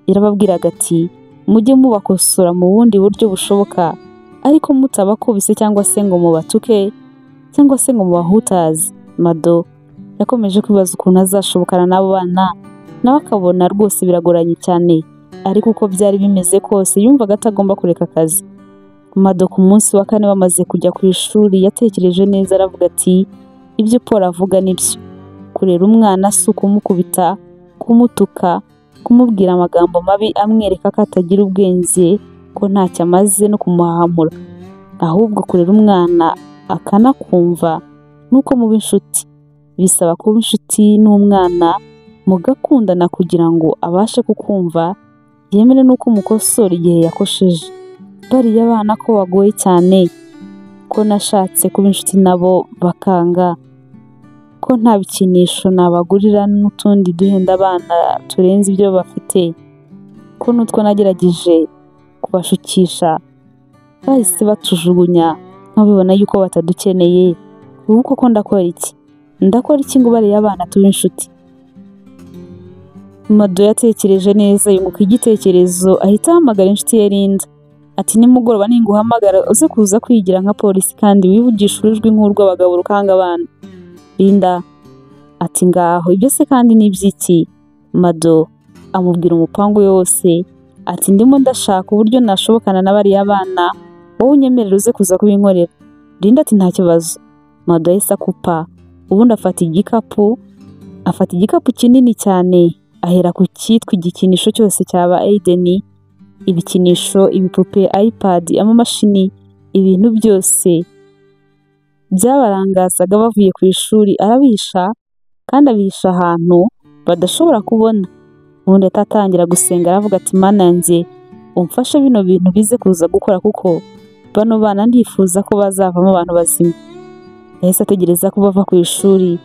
Yarababwiraga ati mujye mubakosora mu bundi buryo bushoboka, ariko mutabakubise cyangwa se ngo mubatuke cyangwa se ngo mubahutaze. Mado yakomeje kwibaza ukuntu azashobokana n'abo bana, nawe akabona rwose biragoranye cyane, ariko uko byari bimeze kose yumvaga atagomba kureka akazi. Mado ku munsi wa 4 bamaze kujya ku ishuri yatekereje neza, aravuga ati ibyo Paul avuga nibyo. Kurera umwana si ukumukubita, kumutuka, kumubwira amagambo mabi amwereka ko atagira ubwenge, ko ntacyo amaze no kumuhahamura. Ahubwo kurera umwana akanakumva nuko muba inshuti. Bisaba kuba inshuti n'umwana mugakundana kugira ngo abashe kukumva, yemere nuko umukosora igihe yakosheje. Bariya abana ko bagoye cyane, ko nashatse kuba inshuti nabo bakanga, ko nta bikinisho nabagurira n'utundi duhenda abana turenze ibyo bafite, ko n'utwo nagerageje kubashukisha bahise batujugunya nkabibona yuko batadukeneye. Ubu koko ndakora iki? Ndakora iki ngo bariya abana tube inshuti? Mado yatekereje neza, yunguka igitekerezo ahita ahamagara inshuti ye Linda. Ati nimugoroba ninguhamagara uze kuza kwigira nka polisi kandi wivugisha ijwi nk'urw'abagabo rukanga abana. Linda ati ngaho ibyo se kandi ni iby'iki? Mado amubwira umupango yose, ati ndimo ndashaka uburyo nashobokana na bariya bana, wowe unyemerera uze kuza kubinkorera. Linda ati nta kibazo. Mado yahise akupa, ubundi afata igikapu kinini cyane, ahera ku cyitwa igikinisho cyose cyaba Aiden, ibikinisho, ibipupe, iPad, amamashini, ibintu byose byabarangazaga bavuye ku ishuri arabihisha, kandi abihisha ahantu badashobora kubona. Ubundi atatangira gusenga aravuga ati Mana yanjye umfashe bino bintu bize kuza gukora, kuko bano bana ndifuza ko bazavamo abantu bazima. Yahise ategereza ko bava ku ishuri,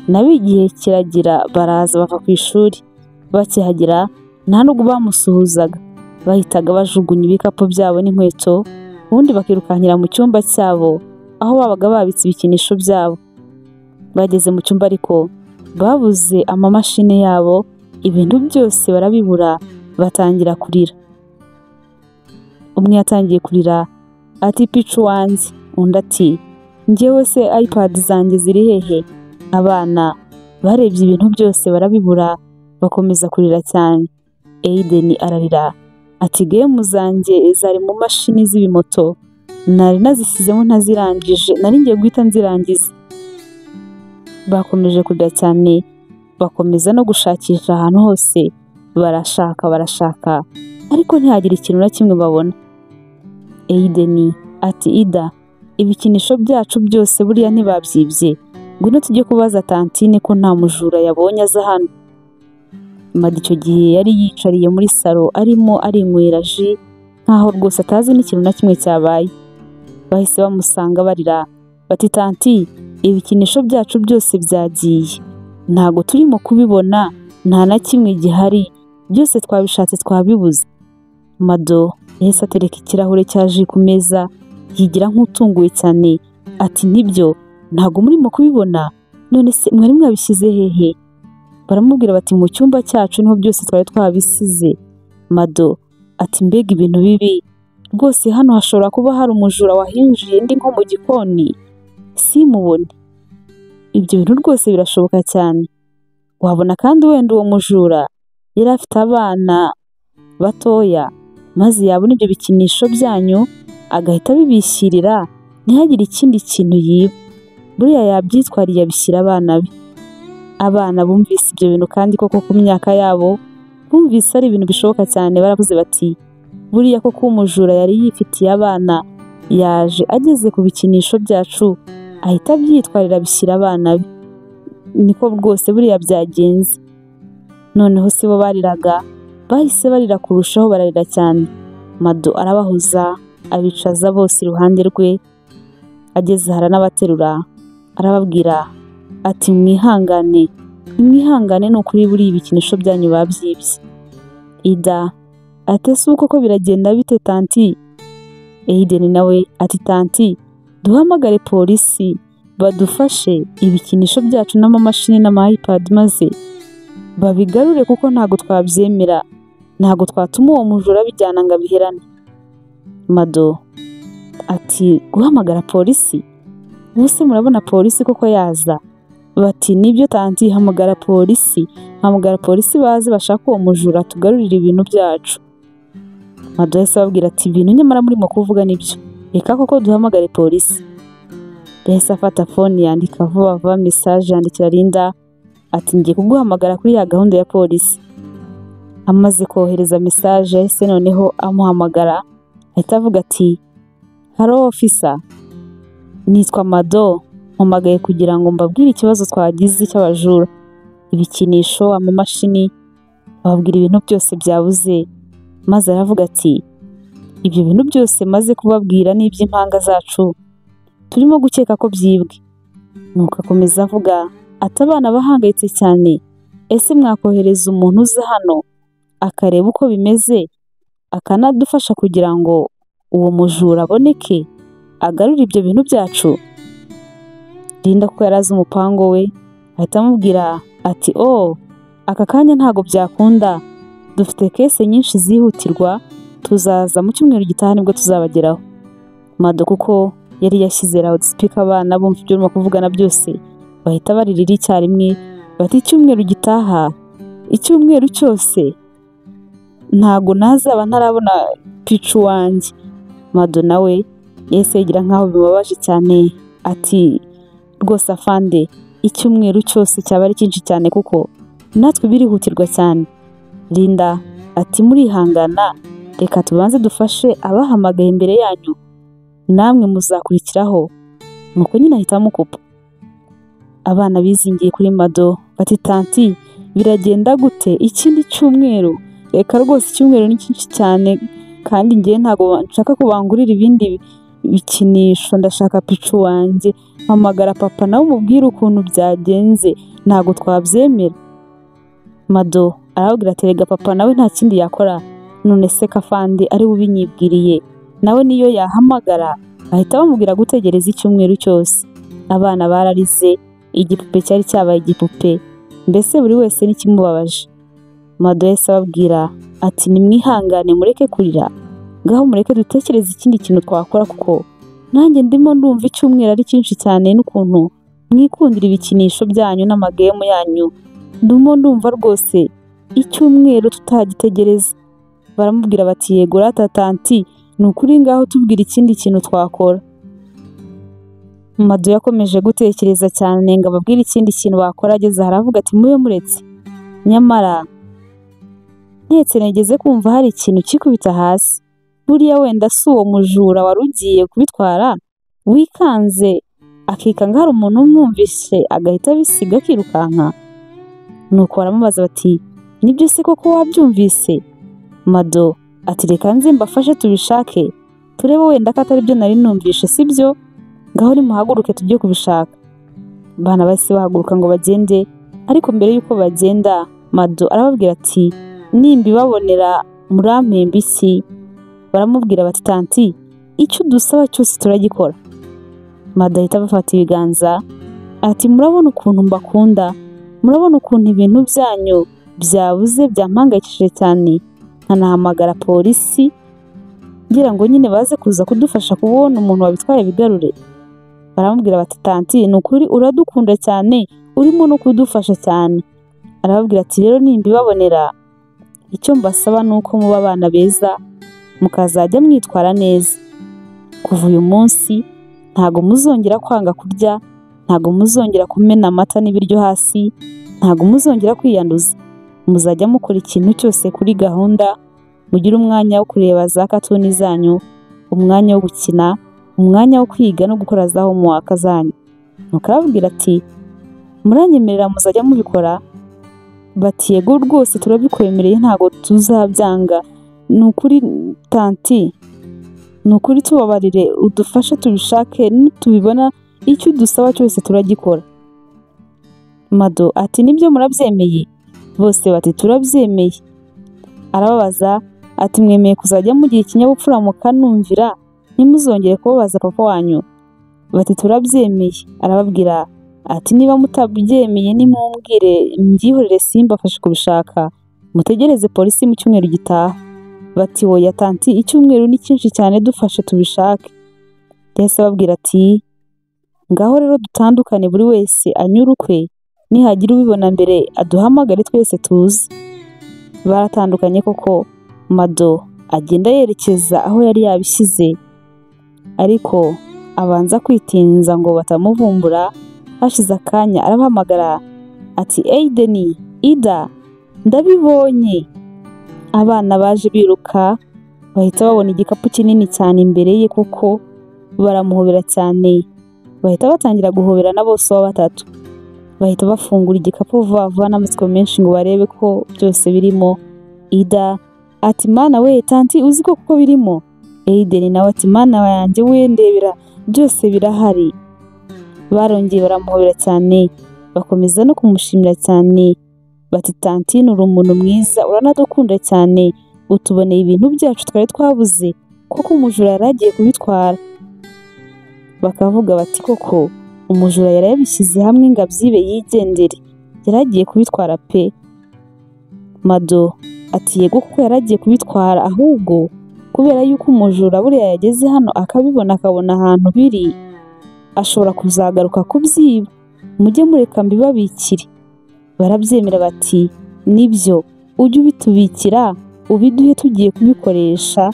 nabo igihe kiragira baraza bava ku ishuri. Bakihagera nta nubwo bamusuhuzaga, bahitaga bajugunya ibikapu byabo n'inkweto, ubundi bakirukankira mu cyumba cyabo aho babaga babitse ibikinisho byabo. Bageze mu cyumba ariko babuze amamashini yabo, ibintu byose barabibura, batangira kurira. Umwe yatangiye kurira ati picu wanjye, undi ati njyewe se iPad zanjye ziri hehe? Abana barebye ibintu byose barabibura, bakomeza kurira cyane. Aiden ararira ati game zanjye zari mu mashini z'ibimoto, nari nazisizemo ntazirangije, nari ngiye guhita nzirangiza. Bakomeje kurira cyane, bakomeza no gushakisha ahantu hose, barashaka ariko ntihagire ikintu na kimwe babona. Aiden ati Ida, ibikinisho byacu byose buriya ntibabyibye, ngwino tujye kubaza tantine ko nta mujura yabonye aza hano. Mado icyo gihe yari yicariye muri salo arimo arinywera ji, nkaho rwose atazi n'ikintu na kimwe cyabaye. Bahise bamusanga barira bati tanti, ibikinisho byacu byose byagiye, ntago turimo kubibona, nta na kimwe gihari, byose twabishatse twabibuze. Mado yahise atereka ikirahure cya ji ku meza, yigira nk'utunguwe cyane ati nibyo, ntago murimo kubibona? None se mwari mwabishyize hehe? Baramubwira bati mu cyumba cyacu niho byose twari twabisize. Mado ati mbega ibintu bibi, rwose hano hashobora kuba hari umujura wahinjiye ndi nko mu gikoni simubone. Ibyo bintu rwose birashoboka cyane, wabona kandi wenda uwo mujura yari afite abana batoya, maze yabona ibyo bikinisho byanyu agahita abibishyirira ntihagire ikindi kintu yiba. Buriya yabyitwariye abishyira abana be. Abana bumvise ibyo bintu kandi koko ku myaka yabo bumvise ari ibintu bishoboka cyane, baravuze bati buriya koko umujura yari yifitiye abana yaje ageze ku bikinisho byacu ahita abyitwarira abishyira abana be. Niko rwose buriya byagenze. Noneho si bo bariraga, bahise barira kurushaho, bararira cyane. Mado arabahuza abicaza bose iruhande rwe, ageze n'abaterura arababwira ati mwihangane ni ukuri buriya ibikinisho byanyu babyibye. Ida ati ese ubu koko biragenda bite tanti? Aiden nawe ati tanti duhamagare polisi badufashe ibikinisho byacu n'amamashini n'ama-iPad maze babigarure kuko ntago twabyemera, ntago twatuma uwo mujura bijyana ngo abiherane. Mado ati guhamagara polisi? Bose murabona polisi koko yaza? Bati nibyo tanti, hamagara polisi baze bashaka uwo mujura tugarurira ibintu byacu. Mado yahise ababwira ati ibintu nyamara murimo kuvuga nibyo, reka koko duhamagare polisi. Yahise afata fone yandika vuba vuba message yandikira Linda ati ngiye kuguhamagara kuri ya gahunda ya polisi. Amaze kohereza message yahise noneho amuhamagara, ahita avuga ati hello officer, nitwa Mado, mpamagaye kugira ngo mbabwire ikibazo twagize cy'abajura, ibikinisho, amamashini, bababwira ibintu byose byabuze. Maze aravuga ati ibyo bintu byose maze kubabwira n'iby'impanga zacu turimo gukeka ko byibwe. Nuko akomeza avuga ati abana bahangayitse cyane, ese mwakohereza umuntu uza hano akareba uko bimeze akanadufasha kugira ngo uwo mujura aboneke agarure ibyo bintu byacu? Linda ko yarazi umupango we ahita amubwira ati aka kanya ntago byakunda, dufite kese nyinshi zihutirwa, tuzaza mu cyumweru gitaha nibwo tuzabageraho. Mado kuko yari yashyize loudspeaker abana bumva ibyo urimo kuvugana byose bahita baririra icyarimwe bati icyumweru gitaha, icyumweru cyose ntago nazaba ntarabona picu wanjye. Mado nawe yahise yigira nkaho bimubabaje cyane ati rwose afande, icyumweru cyose cyaba ari cyinshi cyane kuko natwe birihutirwa cyane. Linda ati murihangana, reka tubanze dufashe abahamagaye imbere yanyu, namwe muzakurikiraho. Nuko nyine ahita amukupa. Abana bizingiye kuri Mado bati tanti biragenda gute ikindi cyumweru? Reka rwose icyumweru ni cyinshi cyane kandi ngiye ntago nshaka kubangurira ibindi bikinisho, ndashaka picu wanjye, hamagara papa nawe umubwire ukuntu byagenze, ntago twabyemera. Mado arababwira ati rega papa nawe nta kindi yakora, none se kafande ari ubinyibwiriye nawe niyo yahamagara ahita bamubwira gutegereza icyumweru cyose. Abana bararize, igipupe cyari cyabaye igipupe, mbese buri wese n'ikimubabaje. Mado yahise ababwira ati nimwihangane mureke kurira, ngaho mureke dutekereze ikindi kintu twakora kuko nanjye ndimo ndumva icyumweru ari cyinshi cyane n'ukuntu mwikundira ibikinisho byanyu n'amagemu yanyu, ndimo ndumva rwose icyumweru tutagitegereza. Baramubwira bati yego rata tanti, ni ukuri ngaho tubwira ikindi kintu twakora. Mado yakomeje gutekereza cyane ngo ababwire ikindi kintu bakora, ageze aravuga ati mube muretse, nyamara ntetse negeze kumva hari ikintu kikubita hasi, buriya wenda si uwo mujura wari ugiye kubitwara wikanze akikanga hari umuntu umwumvise agahita abisiga akirukanka. Nuko baramubaza bati nibyo se koko wabyumvise? Mado ati reka nze mbafashe tubishake turebe wenda ko atari byo nari numvishe, sibyo? Ngaho nimuhaguruke tujye kubishaka. Bana bahise bahaguruka ngo bagende, ariko mbere yuko bagenda Mado arababwira ati nimbibabonera murampemba iki? Baramubwira bati tanti icyo dusaba cyose turagikora. Mado ahita abafata ibiganza ati murabona ukuntu mbakunda, murabona ukuntu ibintu byanyu byabuze byampangayikishije cyane, nkanahamagara polisi ngira ngo nyine baze kuza kudufasha kubona umuntu wabitwaye bigarure. Baramubwira bati tanti ni ukuri uradukunda cyane, urimo no kudufasha cyane. Arababwira ati rero nimbibabonera icyo mbasaba nuko muba abana beza mukazajya mwitwara neza. kuva uyu munsi ntago muzongera kwanga kurya, ntago muzongera kumena amata n'ibiryo hasi, ntago muzongera kwiyanduza, muzajya mukora ikintu cyose kuri gahunda, mugire umwanya wo kureba za katuni zanyu, umwanya wo gukina, umwanya wo kwiga no gukora za homework zanyu. Nuko arababwira ati muranyemerera muzajya mubikora? Bati yego rwose turabikwemereye ntago tuzabyanga, ni ukuri tanti, ni ukuri tubabarire udufashe tubishake, nitubibona icyo udusaba cyose turagikora. Mado ati nibyo murabyemeye? Bose bati turabyemeye. Arababaza ati mwemeye kuzajya mugira ikinyabupfura mukanumvira, ntimuzongere kubabaza papa wanyu? Bati turabyemeye. Arababwira ati niba mutabyemeye nimumbwire mbyihorere simbafashe kubishaka, mutegereze polisi mu cyumweru gitaha. Bati oya tanti, icyumweru ni cyinshi cyane dufashe tubishake. Yahise ababwira ati ngaho rero dutandukane buri wese anyure ukwe, nihagira ubibona mbere aduhamagare twese tuzi. Baratandukanye koko, Mado agenda yerekeza aho yari yabishyize, ariko abanza kwitinza ngo batamuvumbura. Hashize akanya arabahamagara ati Aiden, Ida, ndabibonye. Abana baje biruka bahita babona igikapu kinini cyane imbere ye, kuko baramuhobera cyane, bahita batangira guhoberana bose wa batatu. Bahita bafungura igikapu vuba vuba n'amatsiko menshi ngo barebe ko byose birimo. Ida ati mana we tanti, uzi ko kuko birimo? Aiden nawe ati mana wanjye we ndebera byose birahari. Barongeye baramuhobera cyane, bakomeza no kumushimira cyane. Bati tanti ni umuntu mwiza, uranadukunda cyane, utuboneye ibintu byacu twari twabuze, kuko umujura yaragiye kubitwara. Bakavuga bati koko umujura yari yabishyize hamwe ngo abyibe yigendere, yaragiye kubitwara pe. Mado ati yego kuko yaragiye kubitwara, ahubwo kubera yuko umujura buriya yageze hano akabibona akabona ahantu biri, ashobora kuzagaruka kubyiba, mujye mureka mbibabikire. Barabyemera bati nibyo, ujye ubitubikira ubiduhe tugiye kubikoresha,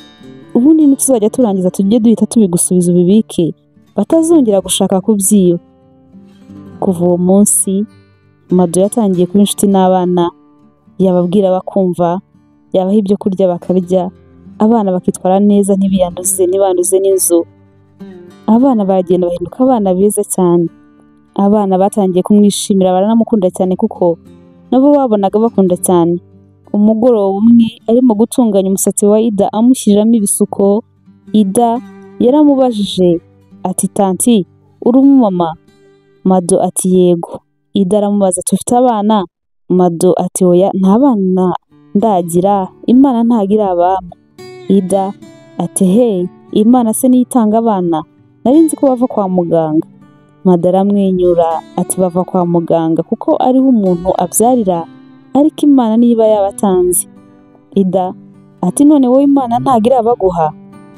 ubundi nituzajya turangiza tujye duhita tubigusubiza ubibike, batazongera gushaka kubyiba. Kuva uwo munsi Mado yatangiye kuba inshuti n'abana, yababwira bakumva, yabaha ibyo kurya bakarya, abana bakitwara neza ntibiyanduze ntibanduze n'inzu. Abana baragenda bahinduka abana beza cyane. Abana batangiye kumwishimira, baranamukunda cyane kuko nabo babonaga bakunda cyane. Umugoroba umwe arimo gutunganya umusatsi wa Ida amushyiriramo ibisuko, Ida yaramubajije ati tanti uri umumama? Mado ati yego. Ida aramubaza tufite abana? Mado ati oya nta bana ndagira, Imana ntagira abana. Ida ati hey, Imana se niyo itanga abana? Nari nzi ko bava kwa muganga. Mado aramwenyura ati bava kwa muganga kuko ariho umuntu abyarira, ariko Imana niba yabatanze. Ida ati none wowe Imana ntagira abaguha?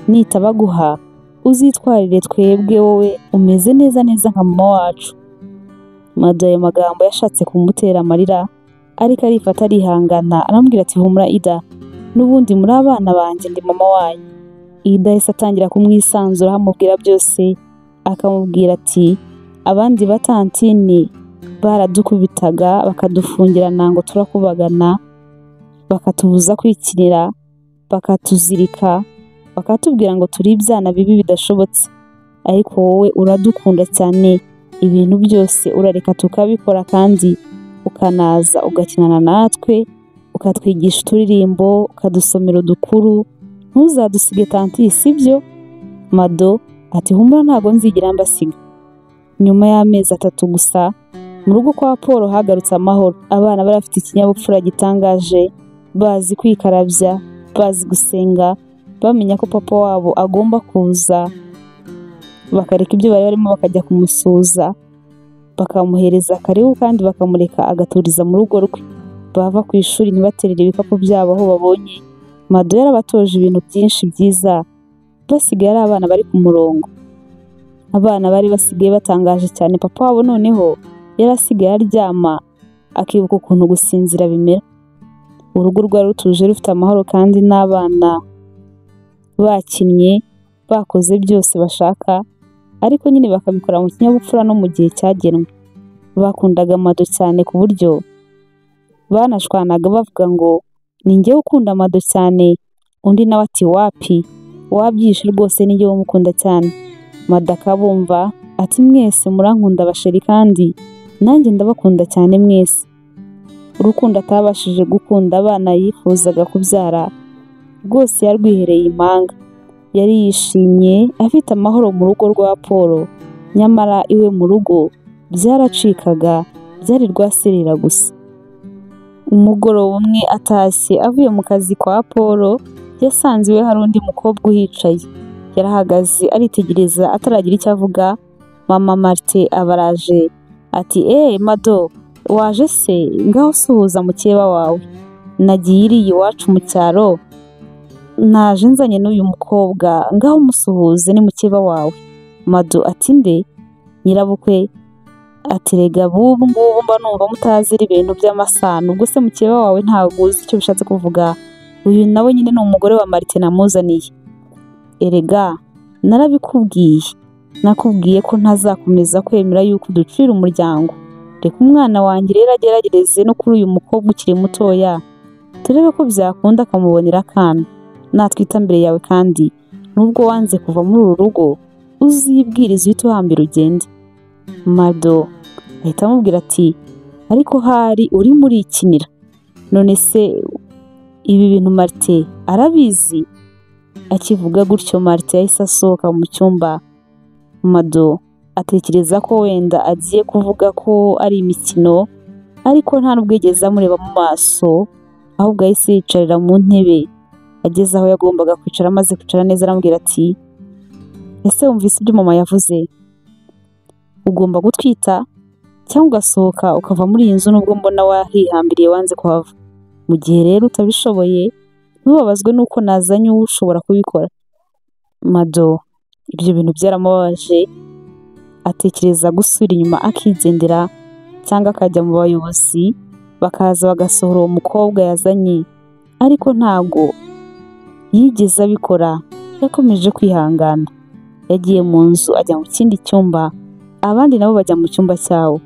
Nitabaguha uzitwarire twebwe, wowe umeze neza neza nka mama wacu. Mado ayo magambo yashatse kumutera amarira, ariko arifata arihangana, aramubwira ati humura Ida, n'ubundi muri abana banjye ndi mama wanyu. Ida yahise atangira kumwisanzura amubwira byose, akamubwira ati abandi batantini baradukubitaga bakadufungirana ngo turakubagana, bakatubuza kwikinira, bakatuzirika, bakatubwira ngo turi ibyana bibi bidashobotse, ariko wowe uradukunda cyane, ibintu byose urareka tukabikora kandi ukanaza ugakinana natwe, ukatwigisha uturirimbo, ukadusomera udukuru, ntuzadusige tanti sibyo? Mado ati humura ntago nzigira mbasiga. Nyuma y'amezi 3 gusa mu rugo kwa Paul hagarutse amahoro. Abana barafite ikinyabupfura gitangaje, bazi kwikarabya, bazi gusenga, bamenya ko papa wabo agomba kuza, bakareka ibyo bari barimo bakajya kumusuza, bakamuhereza karibu kandi bakamureka agaturiza mu rugo rwe. Bava ku ishuri ntibaterere ibikapu byabo aho babonye. Mado yarabatoje ibintu byinshi byiza, basigaye ari abana bari ku murongo. Abana bari basigaye batangaje cyane. Papa wabo noneho yarasigaye aryama akibuka ukuntu gusinzira bimera. Urugo rwari rutuje rufite amahoro kandi n'abana bakinnye bakoze byose bashaka, ariko nyine bakabikora mu kinyabupfura no mu gihe cyagenwe. Bakundaga Mado cyane ku buryo banashwanaga bavuga ngo ni njyewe ukunda Mado cyane, undi nawe ati wapi, wabyishe rwose ni njyewe umukunda cyane. Mado akabumva ati mwese murankunda basheri kandi nanjye ndabakunda cyane mwese. Urukundo atabashije gukunda abana yifuzaga kubyara rwose yarwihereye impanga. Yari yishimye afite amahoro mu rugo rwa Paul, nyamara iwe mu rugo byaracikaga, byari Rwaserera gusa. Umugoroba umwe atashye avuye mu kazi kwa Paul, yasanze iwe hari undi mukobwa uhicaye. Yarahagaze aritegereza ataragira icyo avuga. Mama Martin abaraje ati Mado, waje se? Ngaho suhuza mukeba wawe. Nagiye iriya iwacu mu cyaro, naje nzanye n'uyu mukobwa, ngaho musuhuze ni mukeba wawe. Mado ati nde? Nyirabukwe ati rega bubu ngubu mba numva mutazira ibintu by'amasano, ubwo se mukeba wawe ntabwo uzi icyo bishatse kuvuga? Uyu nawe nyine ni umugore wa Martin namuzaniye. Erega narabikubwiye, nakubwiye ko ntazakomeza kwemera yuko uducira umuryango. Reka umwana wanjye rero ageragereze no kuri uyu mukobwa ukiri mutoya, turebe ko byakunda akamubonera akana. Natwita mbere yawe kandi nubwo wanze kuva muri uru rugo, uzibwiriza uhite uhambira ugende. Mado ahita amubwira ati ariko hari uri muri ikinira, none se ibi bintu Martin arabizi? Akivuga gutyo Martin yahise asohoka mu cyumba. Mado atekereza ko wenda agiye kuvuga ko ari imikino, ariko nta nubwo yigeze amureba mu maso, ahubwo yahise yicarira mu ntebe. Ageze aho yagombaga kwicara, amaze kwicara neza aramubwira ati ese wumvise ibyo mama yavuze? Ugomba gutwita cyangwa ugasohoka ukava muri iyi nzu nubwo mbona wahihambiriye wanze kuhava. Mu gihe rero utabishoboye ntubabazwe nuko nazanye uwo ushobora kubikora. Mado ibyo bintu byaramubabaje, atekereza gusubira inyuma akigendera cyangwa akajya mu bayobozi bakaza bagasohora uwo mukobwa yazanye, ariko ntabwo yigeze abikora. Yakomeje kwihangana. Yagiye mu nzu ajya mu kindi cyumba, abandi nabo bajya mu cyumba cyawo.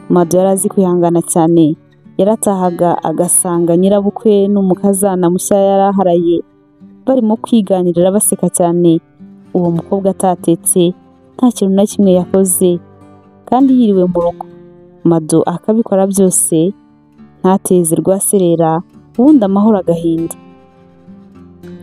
Mado yari azi kwihangana cyane. Yaratahaga agasanga nyirabukwe n'umukazana mushya yaraharaye barimo kwiganirira baseka cyane. Uwo mukobwa atatetse, nta kintu na kimwe yakoze kandi yiriwe mu rugo. Mado akabikora byose ntateze Rwaserera, ubundi amahoro agahinda.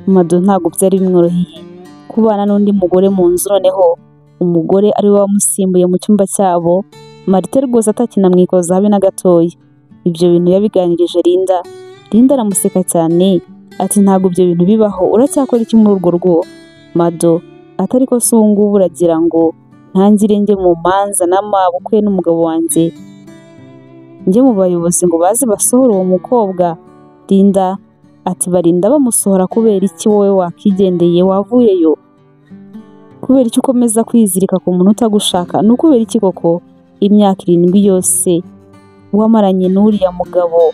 Mado ntabwo byari bimworoheye kubana n'undi mugore mu nzu, noneho umugore ari we wamusimbuye mu cyumba cyabo. Martin rwose atakinamwikoza habe na gatoya. Ibyo bintu yabiganirije Linda. Linda aramuseka cyane ati ntabwo ibyo bintu bibaho, uracyakora iki muri urwo rugo? Mado atari ko se ubu ngubu uragira ngo ntangire njye mu manza n'amabukwe n'umugabo wanjye, njye mu bayobozi ngo baze basohora uwo mukobwa? Linda ati barinda bamusohora kubera iki? Wowe wakigendeye wavuyeyo, kubera iki ukomeza kwizirika ku muntu utagushaka? Ni ukubera iki koko imyaka 7 yose wamaranye n'uriya mugabo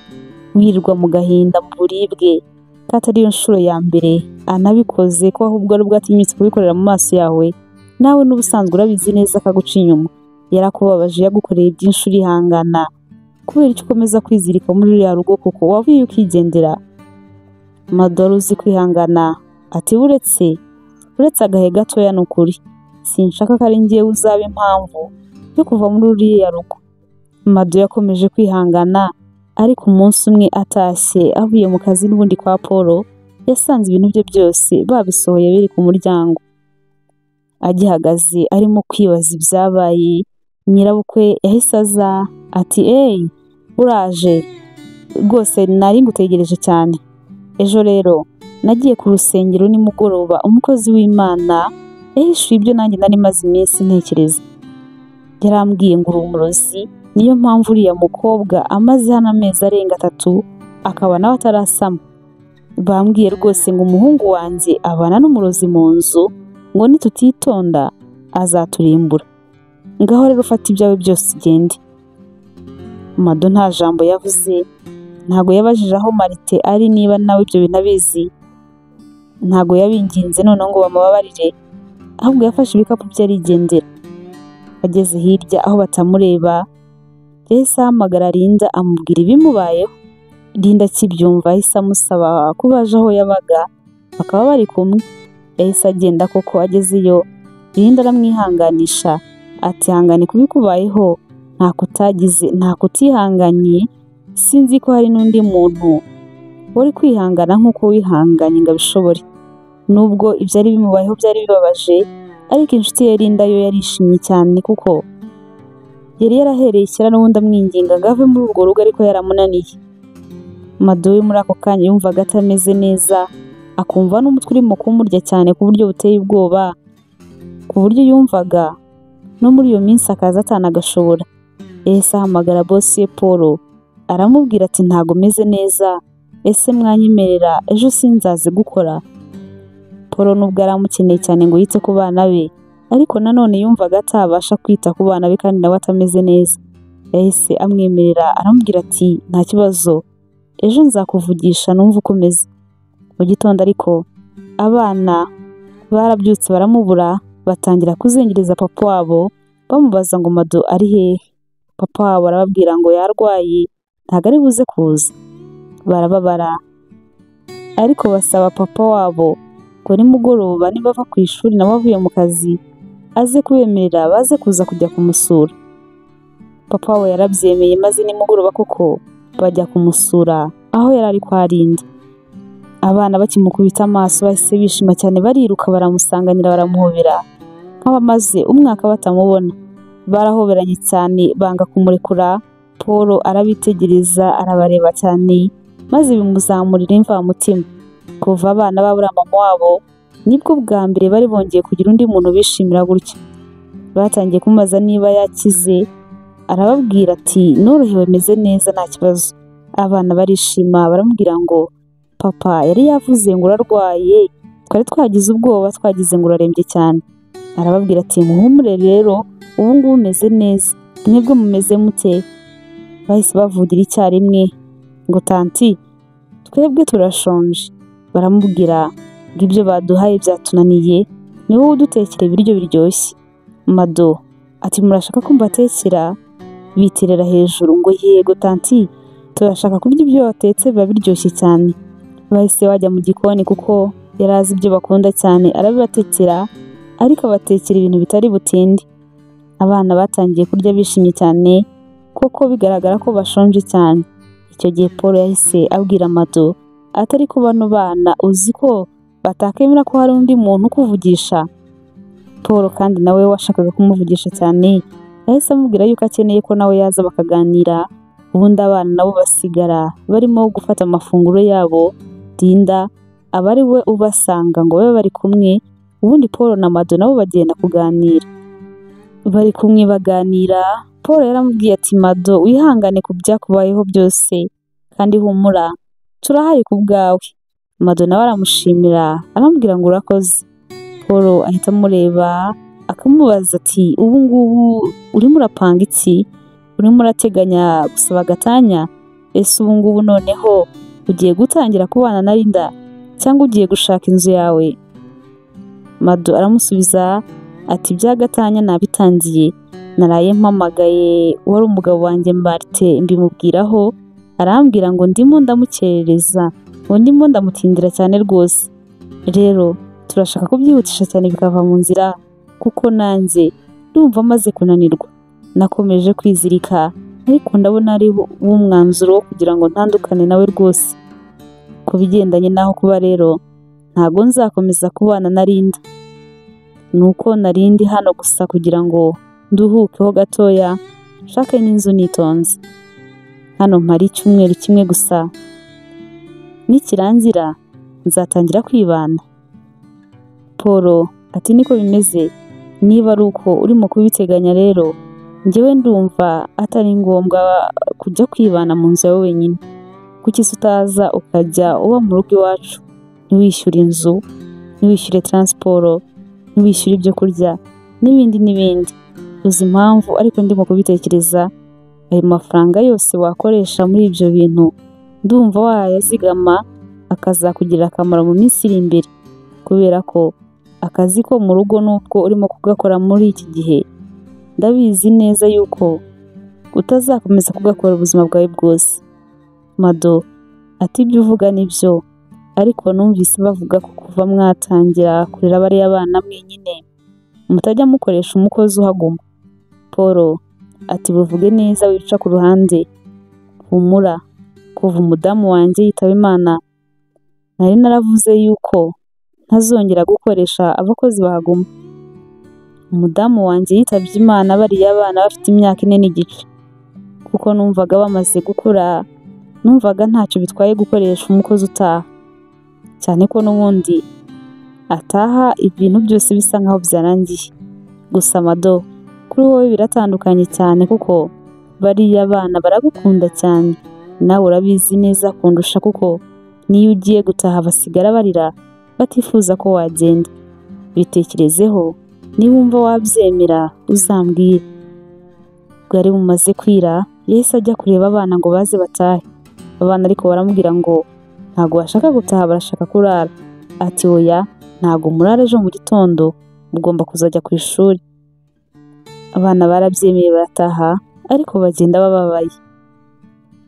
wirirwa mu gahinda mu buribwe, ko atari yo nshuro ya mbere anabikoze, ko ahubwo ari bwo atinyutse kubikorera mu maso yawe? Nawe n'ubusanzwe urabizi neza akaguca inyuma. Yarakubabaje, yagukoreye byinshi urihangana, kubera iki ukomeza kwizirika muri uriya rugo kuko wavuye ukigendera? Mado uzi kwihangana ati uretse agahe gatoya ni ukuri sinshaka ko ari njyewe uzaba impamvu yo kuva muri uriya rugo. Mado yakomeje kwihangana, ariko umunsi umwe atashye avuye mu kazi n'ubundi kwa Paul, yasanze ibintu bye byose babisohoye biri ku muryango. Agihagaze arimo kwibaza ibyabaye, nyirabukwe yahise aza ati uraje rwose, nari ngutegereje cyane. Ejo rero nagiye ku rusengero nimugoroba, umukozi w'Imana yahishuye ibyo nanjye nari maze iminsi ntekereza. Yarambwiye ngo uri umurozi, niyo mpamvu uriya mukobwa amaze hano amezi arenga 3 akaba nawe atarasama. Bambwiye rwose ngo umuhungu wanjye abana n'umurozi mu nzu, ngo nitutitonda azaturimbura. Ngaho rero ufata ibyawe byose ugende. Mado nta jambo yavuze, ntago yabajije aho Martin ari niba nawe ibyo bintu abizi. Ntago yabinginze noneho ngo bamubabarire, ahubwo yafashe ibikapu bye arigendera. Ageze hirya aho batamureba, yahise ahamagara Linda amubwira ibimubayeho. Linda akibyumva yahise amusaba ko baje aho yabaga bakaba bari kumwe. Yahise agenda koko, agezeyo Linda aramwihanganisha ati hangane kubikubayeho, nta kutihanganye, sinzi ko hari n'undi muntu wari kwihangana nk'uko wihanganye ngo abishobore. Nubwo ibyari bimubayeho byari bibabaje, ariko inshuti ye Linda yo yarishimye cyane kuko yari yarahereye kera n'ubundi amwinginga ngo ave muri urwo rugo, ariko yaramunaniye. Mado we muri ako kanya yumvaga atameze neza, akumva n'umutwe urimo kumurya cyane ku buryo buteye ubwoba, ku buryo yumvaga no muri iyo minsi akaza atanagashobora. Yahise ahamagara bosi ye Paul aramubwira ati ntago meze neza, ese mwanyemerera ejo sinzaze gukora. Paul nubwo yaramukeneye cyane ngo yite ku bana be, ariko nanone yumvaga atabasha kwita ku bana be kandi nawe atameze neza. Yahise amwemerera aramubwira ati nta kibazo, ejo nzakuvugisha numva uko umeze. Mu gitondo ariko abana barabyutse baramubura, batangira kuzengereza papa wabo bamubaza ngo Mado ari hehe. Papa wabo arababwira ngo yarwaye ntago ari buze kuza. Barababara ariko basaba papa wabo ko nimugoroba nibava ku ishuri nabo bavuye mu kazi aze kubemerera baze kuza kujya kumusura. Papa wabo yarabyemeye, maze nimugoroba koko bajya kumusura aho yari ari kwa Linda. Abana bakimukubita amaso bahise bishima cyane, bariruka baramusanganira baramuhobera nk'abamaze umwaka batamubona. Barahoberanye cyane banga kumurekura. Paul arabitegereza arabareba cyane, maze bimuzamurira imvamutima. Kuva abana babura mama wabo nibwo bwa mbere bari bongeye kugira undi muntu bishimira gutya. Batangiye kumubaza niba yakize, arababwira ati norohewe meze neza nta kibazo. Abana barishima baramubwira ngo papa yari yavuze ngo urarwaye, twari twagize ubwoba, twagize ngo urarembye cyane. Arababwira ati muhumure rero, ubu ngubu umeze neza, mwebwe mumeze mute? Bahise bavugira icyarimwe ngo tanti twebwe turashonje. Baramubwira ngo ibyo baduhaye byatunaniye, ni wowe udutekera ibiryo biryoshye. Mado ati murashaka ko mbatekera? Biterera hejuru ngo yego tanti, turashaka kurya ibyo watetse biba biryoshye cyane. Bahise bajya mu gikoni kuko yari azi ibyo bakunda cyane, arabibatekera ariko abatekera ibintu bitari butinde. Abana batangiye kurya bishimye cyane kuko bigaragara ko bashonje cyane. Icyo gihe Paul yahise abwira Mado atari ko bano bana uzi ko batakemera ko hari undi muntu ukuvugisha. Paul kandi nawe washakaga kumuvugisha cyane yahise amubwira yuko akeneye ko nawe yaza bakaganira, ubundi abana nabo basigara barimo gufata amafunguro yabo. Linda aba ari we ubasanga ngo babe bari kumwe, ubundi Paul na Mado nabo bagenda kuganira. Bari kumwe baganira, Paul yaramubwiye ati Mado wihangane ku byakubayeho byose kandi humura, turahari ku bwawe. Mado nawe aramushimira aramubwira ngo urakoze. Paul ahita amureba akamubaza ati ubu ngubu urimo urapanga iki? Urimo urateganya gusaba agatanya? Ese ubu ngubu noneho ugiye gutangira kubana na Linda cyangwa ugiye gushaka inzu yawe? Mado aramusubiza ati by'agatanya nabitangiye, naraye mpamagaye wari umugabo wanjye Marite mbimubwiraho, arambwira ngo ndimo ndamukerereza, ngo ndimo ndamutindira cyane rwose. Rero turashaka kubyihutisha cyane bikava mu nzira kuko nanjye ndumva maze kunanirwa. Nakomeje kwizirika ariko ndabona ari umwanzuro wo kugira ngo ntandukane nawe rwose. Ku bigendanye naho kuba rero ntago nzakomeza kubana na Linda, nuko narindi hano gusa kugira ngo nduhukeho gatoya, nshake n'inzu nitonze. Hano mpari icyumweru kimwe gusa, nikirangira nzatangira kwibana. Paul ati niko bimeze, niba ari uko urimo kubiteganya rero njyewe ndumva atari ngombwa kujya kwibana mu nzu yawe wenyine. Kuki se utaza ukajya uba mu rugo iwacu, ntiwishyure inzu, ntiwishyure transport, ntiwishyure ibyo kurya n'ibindi n'ibindi. Uzi impamvu ariko ndimo kubitekereza, ayo mafaranga yose wakoresha muri ibyo bintu ndumva wayazigama akazakugirira akamaro mu minsi iri imbere, kubera ko akazi ko mu rugo nubwo urimo kugakora muri iki gihe, ndabizi neza yuko utazakomeza kugakora ubuzima bwawe bwose. Mado ati ibyo uvuga nibyo, ariko numvise bavuga ko kuva mwatangira kurera bariya bana mwenyine mutajya mukoresha umukozi uhaguma. Paul ati buvuge neza wica ku ruhande. Humura, kuva umudamu wanjye yitaba Imana nari naravuze yuko ntazongera gukoresha abakozi bahaguma. Umudamu wanjye yitabye Imana bariya bana bafite imyaka 4 n'igice, kuko numvaga bamaze gukura, numvaga ntacyo bitwaye gukoresha umukozi utaha, cyane ko n'ubundi ataha ibintu byose bisa nkaho byarangiye. Gusa Mado, kuri wowe biratandukanye cyane kuko bariya bana baragukunda cyane, nawe urabizi neza kundusha kuko niyo ugiye gutaha basigara barira batifuza ko wagenda. Bitekerezeho, niba wumva wabyemera uzambwire. Bwari bumaze kwira, yahise ajya kureba abana ngo baze batahe. Abana ariko baramubwira ngo ntago bashaka gutaha, barashaka kurara. Ati oya, ntago murara, ejo mu gitondo mugomba kuzajya ku ishuri. Abana barabyemeye barataha, ariko bagenda bababaye.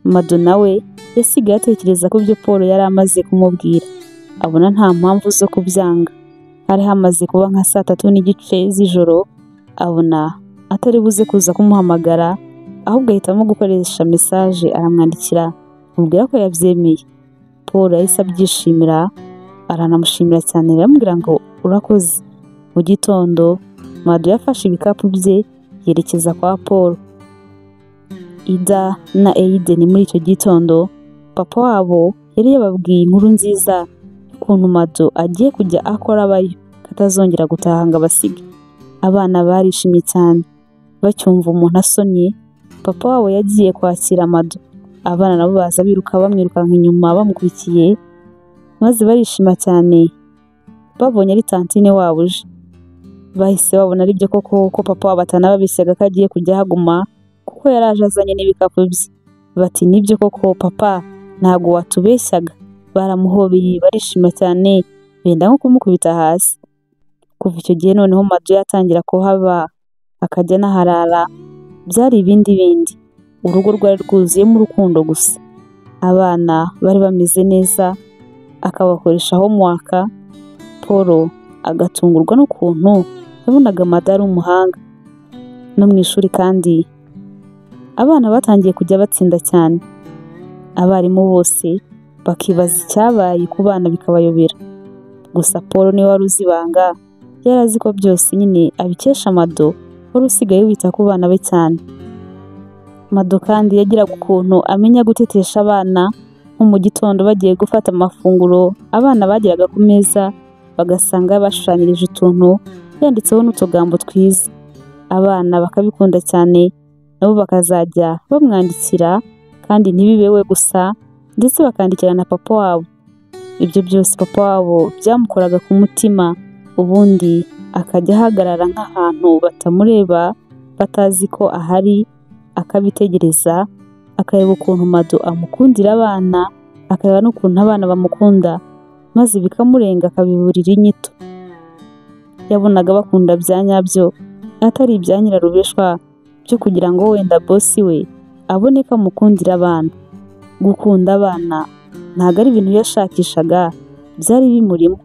Mado nawe yasigaye atekereza ko ibyo Paul yari amaze kumubwira, abona nta mpamvu zo kubyanga. Hari hamaze kuba nka 3:30 n'igice z'ijoro, abona atari buze kuza kumuhamagara, ahubwo ahitamo gukoresha message aramwandikira amubwira ko yabyemeye. Paul yahise abyishimira, aranamushimira cyane, aramubwira ngo urakoze. Mu gitondo Mado yafashe ibikapu bye yerekeza kwa Paul. Ida na Aiden muri icyo gitondo, papa wabo yari yababwiye inkuru nziza y'ukuntu Mado agiye kujya akora abayo, katazongera gutaha ngo abasige. Abana barishimye cyane bacyumva umuntu asomye. Papa wabo yagiye kwakira Mado, abana nabo baza biruka bamwirukanka inyuma bamukurikiye, maze barishima cyane babonye ari tantine wabo uje. Bahise babona ari byo koko ko papa wabo atanababeshyaga ko agiye kujya haguma, kuko yaraje azanye n'ibikapu bye. Bati nibyo koko papa, ntago watubeshyaga. Baramuhobeye barishima cyane, benda nko kumukubita hasi. Kuva icyo gihe noneho Mado yatangira kuhaba, akajya naharara, byari ibindi. Urugo rwari rwuzuyemo urukundo gusa. Abana bari bameze neza, akabakoresha homework. Paul agatungurwa n'ukuntu yabonaga Mado ari umuhanga no mu ishuri, kandi abana batangiye kujya batsinda cyane. Abarimu bose bakibaza icyabaye ku bana bikabayobera. Gusa Paul niwe wari uzi ibanga, yari azi ko byose nyine abikesha Mado wari usigaye wita ku bana be cyane. Mado kandi yagiraga ukuntu amenya gutetesha abana. Nko mu gitondo bagiye gufata amafunguro, abana bageraga ku meza bagasanga bashushanyirije utuntu yanditseho n'utugambo twiza. Abana bakabikunda cyane, nabo bakazajya bamwandikira, kandi ntibibe we gusa, ndetse bakandikira na papa wabo. Ibyo byose papa wabo byamukoraga ku mutima, ubundi akajya ahagarara nk'ahantu batamureba, batazi ko ahari, akabitegereza, akareba ukuntu Mado amukundira abana, akareba n'ukuntu abana bamukunda, maze bikamurenga akabiburira inyito. Yabonaga bakunda bya nyabyo, atari ibya nyirarubeshwa byo kugira ngo wenda bosi we abone ko amukundira abana. Gukunda abana ntabwo ari ibintu yashakishaga, byari bimurimo.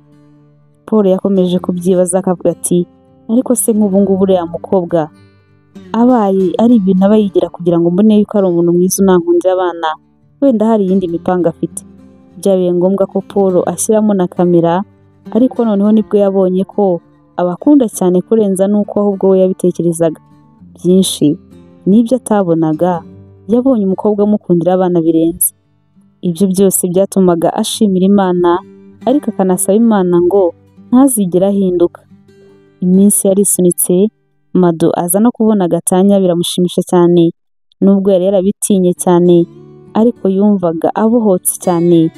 Paul yakomeje kubyibaza akavuga ati ariko se nk'ubu ngubu uriya mukobwa abaye ari ibintu aba yigira kugira ngo mbone yuko ari umuntu mwiza unankundira abana, wenda hari iyindi mipanga afite. Byabaye ngombwa ko Paul ashyiramo na kamera, ariko noneho nibwo yabonye ko abakunda cyane kurenza n'uko ahubwo we yabitekerezaga. Byinshi n'ibyo atabonaga, yabonye umukobwa amukundira abana birenze. Ibyo byose byatumaga ashimira Imana, ariko akanasaba Imana ngo ntazigera ahinduka. Iminsi yarisunitse, Mado aza no kubona Gatanya, biramushimisha cyane. Nubwo yari yarabitinye cyane, ariko yumvaga abohotse cyane,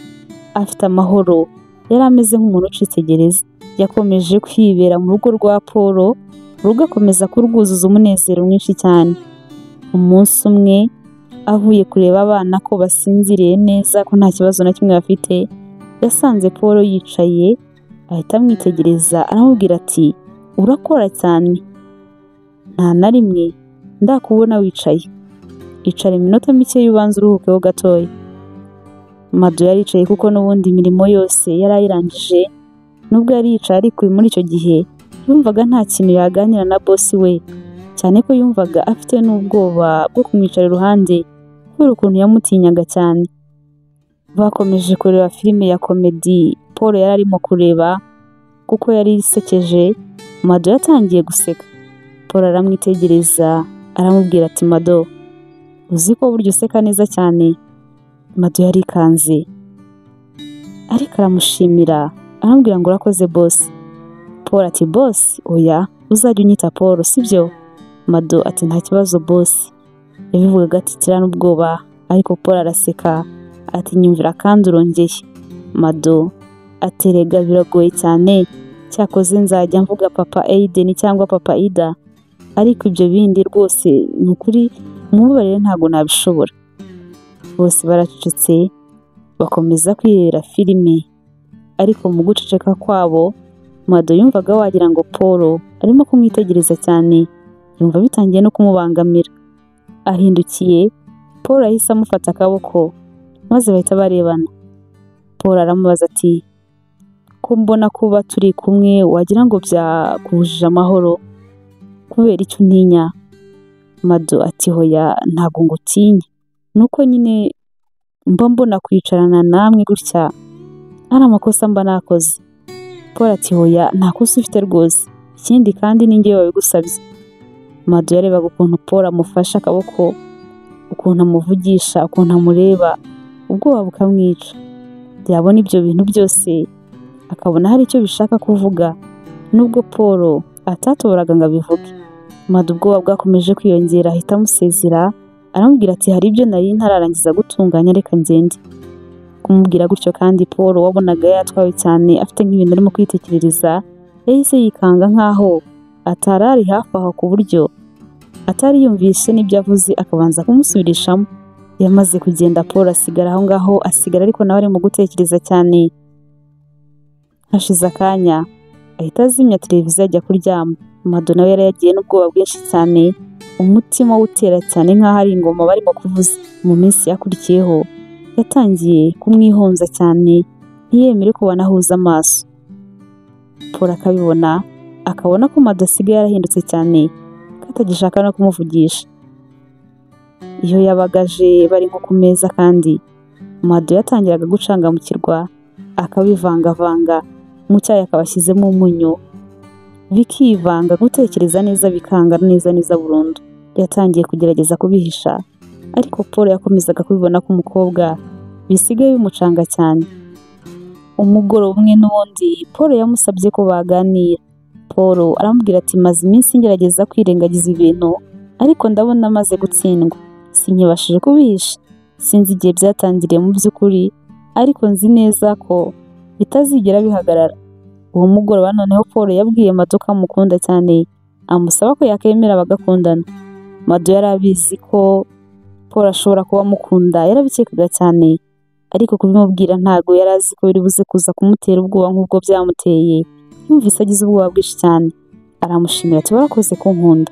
afite amahoro, yari ameze nk'umuntu ucitse gereza. Yakomeje kwibera mu rugo rwa Paul, rugakomeza kurwuzuza umunezero mwinshi cyane. Umunsi umwe avuye kureba abana ko basinziriye neza, ko nta kibazo na kimwe bafite, yasanze Paul yicaye ahita amwitegereza aramubwira ati urakora cyane, nta na rimwe ndakubona wicaye, icara iminota mike y'ubanza uruhukeho gatoya. Mado yari yicaye kuko n'ubundi imirimo yose yari ayirangije, nubwo yari yicaye ariko muri icyo gihe yumvaga nta kintu yaganira na bosi we, cyane ko yumvaga afite n'ubwoba bwo kumwicara iruhande kubera ukuntu yamutinyaga cyane. Bakomeje kureba filime ya komedi Paul yari arimo kureba kuko yari isekeje. Mado yatangiye guseka, Paul aramwitegereza aramubwira ati Mado, uzi ko burya useka neza cyane? Mado yarikanze ariko aramushimira aramubwira ngo urakoze boss. Paul ati boss? Oya, uzajya unyita Paul sibyo? Mado ati nta kibazo boss. Yabivugaga atitira n'ubwoba ariko Paul araseka ati nyumvira kandi urongeye. Mado ati rega biragoye cyane, cyakoze nzajya mvuga papa Aiden cyangwa papa Ida, ariko ibyo bindi rwose ni ukuri mubabarire ntabwo nabishobora. Bose baracecetse bakomeza kwirebera filime, ariko mu guceceka kwabo Mado yumvaga wagira ngo Paul arimo kumwitegereza cyane, yumva bitangiye no kumubangamira. Ahindukiye Paul ahise amufata akaboko maze bahita barebana. Paul aramubaza ati ko mbona kuba turi kumwe wagira ngo byakujije amahoro, kubera icyo untinya? Mado ati hoya ntabwo ngutinya, nuko nyine mba mbona kwicarana namwe gutya ari amakosa mba nakoze. Paul ati hoya nta kosa ufite rwose, ikindi kandi ni njye wabigusabye. Mado yarebaga ukuntu Paul amufashe akaboko, ukuntu amuvugisha, ukuntu amureba, ubwoba bukamwica. Yabona ibyo bintu byose akabona hari icyo bishaka kuvuga, nubwo Paul atatoboraga ngo abivuge. Mado ubwoba bwakomeje kwiyongera ahita amusezera aramubwira ati hari ibyo nari ntararangiza gutunganya reka ngende. Kumubwira gutyo kandi Paul wabonaga yatwawe cyane afite nk'ibintu arimo kwitekerereza, yahise yikanga nkaho atarari hafi aho ku buryo atari yumvise n'ibyo avuze akabanza kumusubirishamo. Yamaze kugenda Paul asigara aho ngaho, asigara ariko nawe arimo gutekereza cyane. Hashize akanya ahita azimya televiziyo ajya kuryama. Mado nawe yari yagiye n'ubwoba bwinshi cyane, umutima utera cyane nk'aho ari ingoma barimo kuvuza. Mu minsi yakurikiyeho yatangiye kumwihonza cyane, ntiyemere ko banahuza amaso. Paul akabibona, akabona ko Mado asigaye yarahindutse cyane, ko atagishaka no kumuvugisha. Iyo yabagaje bari nko ku meza kandi Mado yatangiraga gucangamukirwa, akabivangavanga mu cyayi akabashyizemo umunyu, bikivanga gutekereza neza bikanga neza burundu. Yatangiye kugerageza kubihisha, ariko Paul yakomezaga kubibona ko umukobwa bisigaye bimucanga cyane. Umugoroba umwe n'ubundi Paul yamusabye ko baganira. Paul aramubwira ati maze iminsi ngerageza kwirengagiza ibintu, ariko ndabona maze gutsindwa, sinkibashije kubihisha. Sinzi igihe byatangiriye mu by'ukuri, ariko nzi neza ko bitazigera bihagarara. Uwo mugoroba noneho Paul yabwiye Mado ko amukunda cyane, amusaba ko yakemera bagakundana. Mado yari abizi ko Paul ashobora kuba amukunda, yarabikekaga cyane, ariko kubimubwira ntago yari azi ko biri buze kuza kumutera ubwoba nk'ubwo byamuteye. Yumvise agize ubwoba bwinshi cyane, aramushimira ati warakoze kunkunda.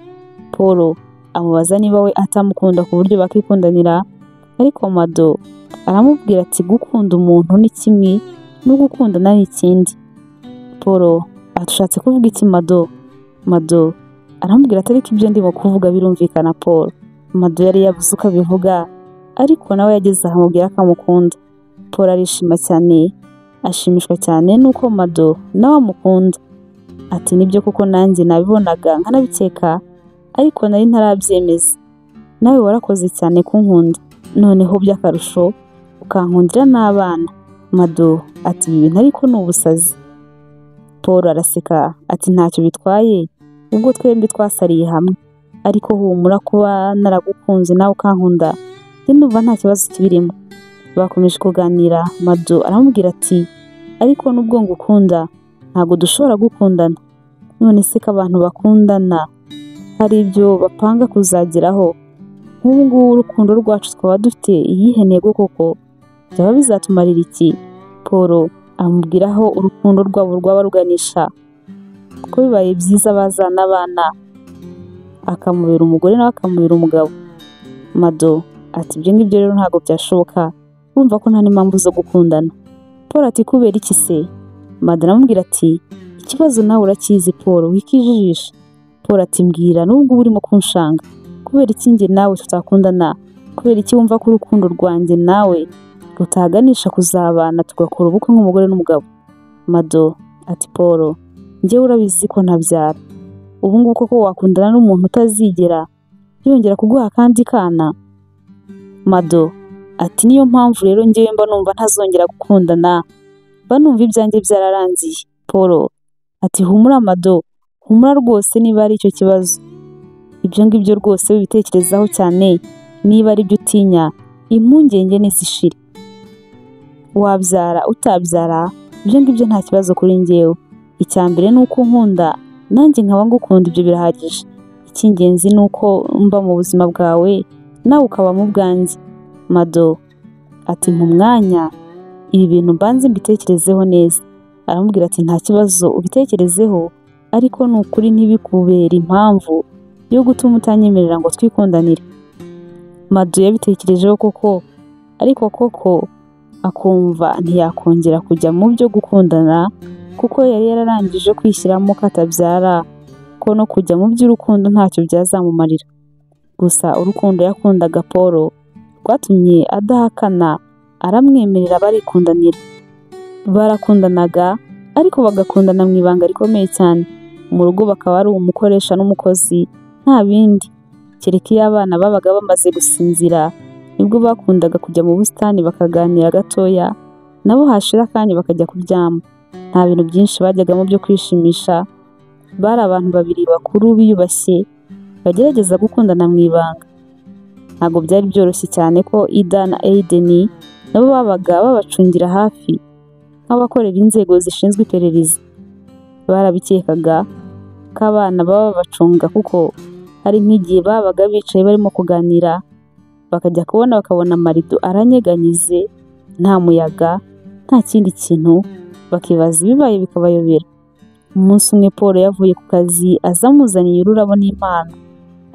Paul amubaza niba we atamukunda ku buryo bakikundanira, ariko Mado aramubwira ati gukunda umuntu ni kimwe no gukundana ni ikindi. Paul atushatse kuvuga iki Mado? Mado aramubwira ati ariko ibyo ndimo kuvuga birumvikana Paul. Mado yari yabuze uko abivuga, ariko nawe yageze aho amubwira ko amukunda. Paul arishima cyane, ashimishwa cyane nuko Mado nawe amukunda. Ati nibyo kuko nanjye nabibonaga nkanabikeka, ariko nari ntarabyemeza. Nawe warakoze cyane kunkunda, noneho by'akarusho ukankundira n'abana. Mado ati ibi bintu ariko ni ubusazi. Paul araseka ati ntacyo bitwaye, ubwo twembi twasariye hamwe, ariko humura kuba naragukunze nawe ukankunda, ndumva nta kibazo kibirimo. Bakomeje kuganira, Mado aramubwira ati ariko nubwo ngukunda ntabwo dushobora gukundana. None se ko abantu bakundana hari ibyo bapanga kuzageraho, nk'ubu ngubu urukundo rwacu twaba dufite iyihe ntego koko? Byaba bizatumarira iki? Paul amubwira aho urukundo rwabo rwaba ruganisha, ko bibaye byiza bazana abana akamubera umugore nawe akamubera umugabo. Mado ati ibyo ngibyo rero ntabwo byashoboka, urumva ko nta n'impamvu zo gukundana. Paul ati kubera iki se? Mado aramubwira ati ikibazo nawe urakizi Paul, wikijijisha. Paul ati mbwira nubwo urimo kunshanga, kubera iki njye nawe tutakundana? Kubera iki wumva ko urukundo rwanjye nawe rutaganisha kuzabana tugakora ubukwe nk'umugore n'umugabo? Mado ati Paul, njyewe urabizi ko ntabyara, ubu ngubu koko wakundana n'umuntu utazigera yongera kuguha akandi kana? Mado ati niyo mpamvu rero njyewe mba numva ntazongera gukundana, mba numva ibyanjye byararangiye. Paul ati humura Mado, humura rwose niba ari icyo kibazo. Ibyo ngibyo rwose wibitekerezaho cyane, niba ari byo utinya, impungenge nizishire. Wabyara utabyara, ibyo ngibyo nta kibazo kuri njyewe. Icya mbere ni uko unkunda, nanjye nkaba ngukunda, ibyo birahagije. Icy'ingenzi ni uko mba mu buzima bwawe, nawe ukaba mu bwanjye. Mado ati mu mwanya, ibi bintu mbanze mbitekerezeho neza. Aramubwira ati nta kibazo ubitekerezeho, ariko ni ukuri ntibikubera impamvu yo gutuma utanyemerera ngo twikundanire. Mado yabitekerejeho koko, ariko koko akumva ntiyakongera kujya mu byo gukundana, kuko yari yararangije kwishyiramo ko atabyara, ko no kujya mu by'urukundo ntacyo byazamumarira. Gusa urukundo yakundaga Paul rwatumye adahakana, aramwemerera barikundanira. Barakundanaga ariko bagakundana mu ibanga rikomeye cyane. Mu rugo bakaba ari umukoresha n'umukozi, nta bindi. Kereka iyo abana babaga bamaze gusinzira, nibwo bakundaga kujya mu busitani bakaganira gatoya, nabo hashira akanya bakajya kuryama. Nta bintu byinshi bajyagamo byo kwishimisha. Bari abantu babiri bakuru biyubashye, bagerageza gukundana mu ibanga. Ntabwo byari byoroshye cyane ko Ida na Aiden nabo babaga babacungira hafi nk'abakorera inzego zishinzwe iperereza. Barabikekaga ko abana baba babacunga, kuko hari nk'igihe babaga bicaye barimo kuganira, bakajya kubona bakabona amarido aranyeganyize, nta muyaga, nta kindi kintu, bakibaza ibibaye bikabayobera. Umunsi umwe Paul yavuye ku kazi azamuzaniye ururabo n'impano.